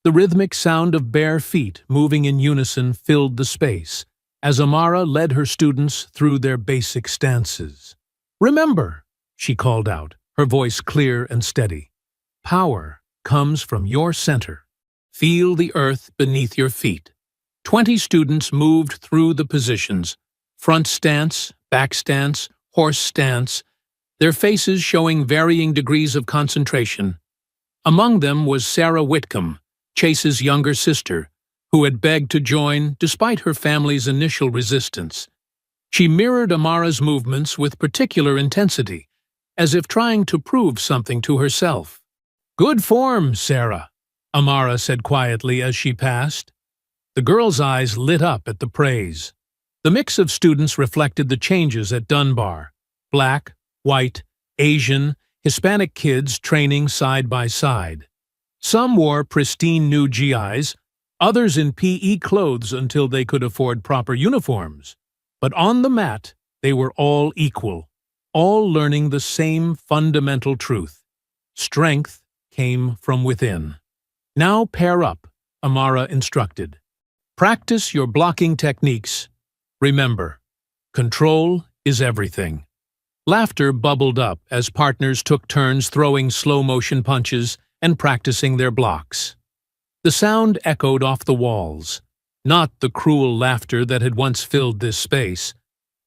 The rhythmic sound of bare feet moving in unison filled the space, as Amara led her students through their basic stances. "Remember," she called out, her voice clear and steady, "power comes from your center. Feel the earth beneath your feet." 20 students moved through the positions, front stance, back stance, horse stance, their faces showing varying degrees of concentration. Among them was Sarah Whitcomb, Chase's younger sister, who had begged to join despite her family's initial resistance. She mirrored Amara's movements with particular intensity, as if trying to prove something to herself. "Good form, Sarah," Amara said quietly as she passed. The girl's eyes lit up at the praise. The mix of students reflected the changes at Dunbar: black, white, Asian, Hispanic kids training side by side. Some wore pristine new GIs, others in PE clothes until they could afford proper uniforms. But on the mat, they were all equal, all learning the same fundamental truth. Strength came from within. "Now pair up," Amara instructed. "Practice your blocking techniques. Remember, control is everything." Laughter bubbled up as partners took turns throwing slow-motion punches and practicing their blocks. The sound echoed off the walls, not the cruel laughter that had once filled this space,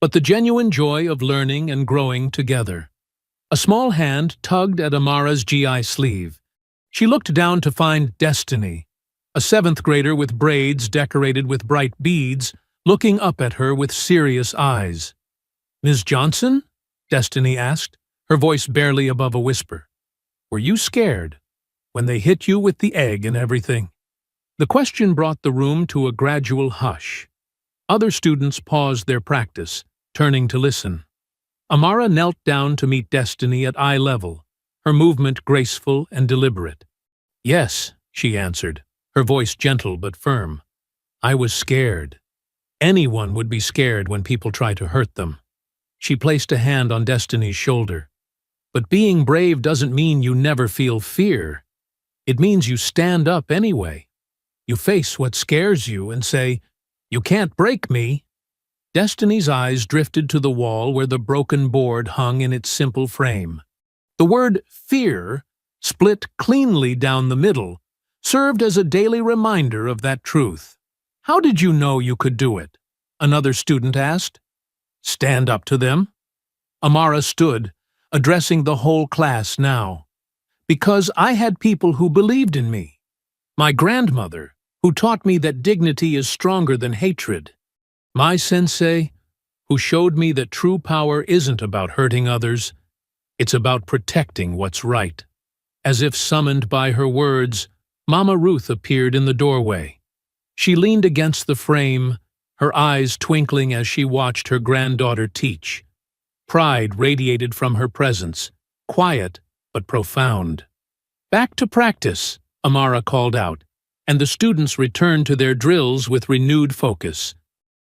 but the genuine joy of learning and growing together. A small hand tugged at Amara's GI sleeve. She looked down to find Destiny, a 7th grader with braids decorated with bright beads, looking up at her with serious eyes. "Ms. Johnson?" Destiny asked, her voice barely above a whisper. "Were you scared when they hit you with the egg and everything?" The question brought the room to a gradual hush. Other students paused their practice, turning to listen. Amara knelt down to meet Destiny at eye level, her movement graceful and deliberate. "Yes," she answered, her voice gentle but firm. "I was scared. Anyone would be scared when people try to hurt them." She placed a hand on Destiny's shoulder. "But being brave doesn't mean you never feel fear. It means you stand up anyway. You face what scares you and say, 'You can't break me.'" Destiny's eyes drifted to the wall where the broken board hung in its simple frame. The word fear, split cleanly down the middle, served as a daily reminder of that truth. "How did you know you could do it?" another student asked. "Stand up to them." Amara stood, addressing the whole class now. "Because I had people who believed in me. My grandmother, who taught me that dignity is stronger than hatred. My sensei, who showed me that true power isn't about hurting others, it's about protecting what's right. As if summoned by her words, Mama Ruth appeared in the doorway. She leaned against the frame, her eyes twinkling as she watched her granddaughter teach. Pride radiated from her presence, quiet but profound. "Back to practice," Amara called out, and the students returned to their drills with renewed focus.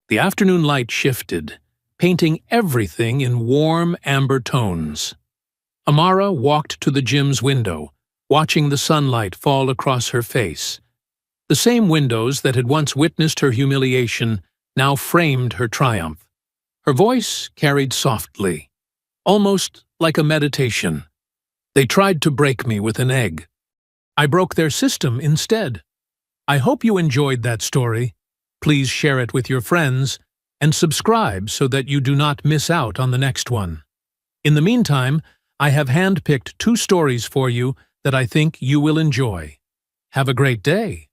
The afternoon light shifted, painting everything in warm amber tones. Amara walked to the gym's window, watching the sunlight fall across her face. The same windows that had once witnessed her humiliation now framed her triumph. Her voice carried softly, almost like a meditation. "They tried to break me with an egg. I broke their system instead." I hope you enjoyed that story. Please share it with your friends and subscribe so that you do not miss out on the next one. In the meantime, I have handpicked 2 stories for you that I think you will enjoy. Have a great day.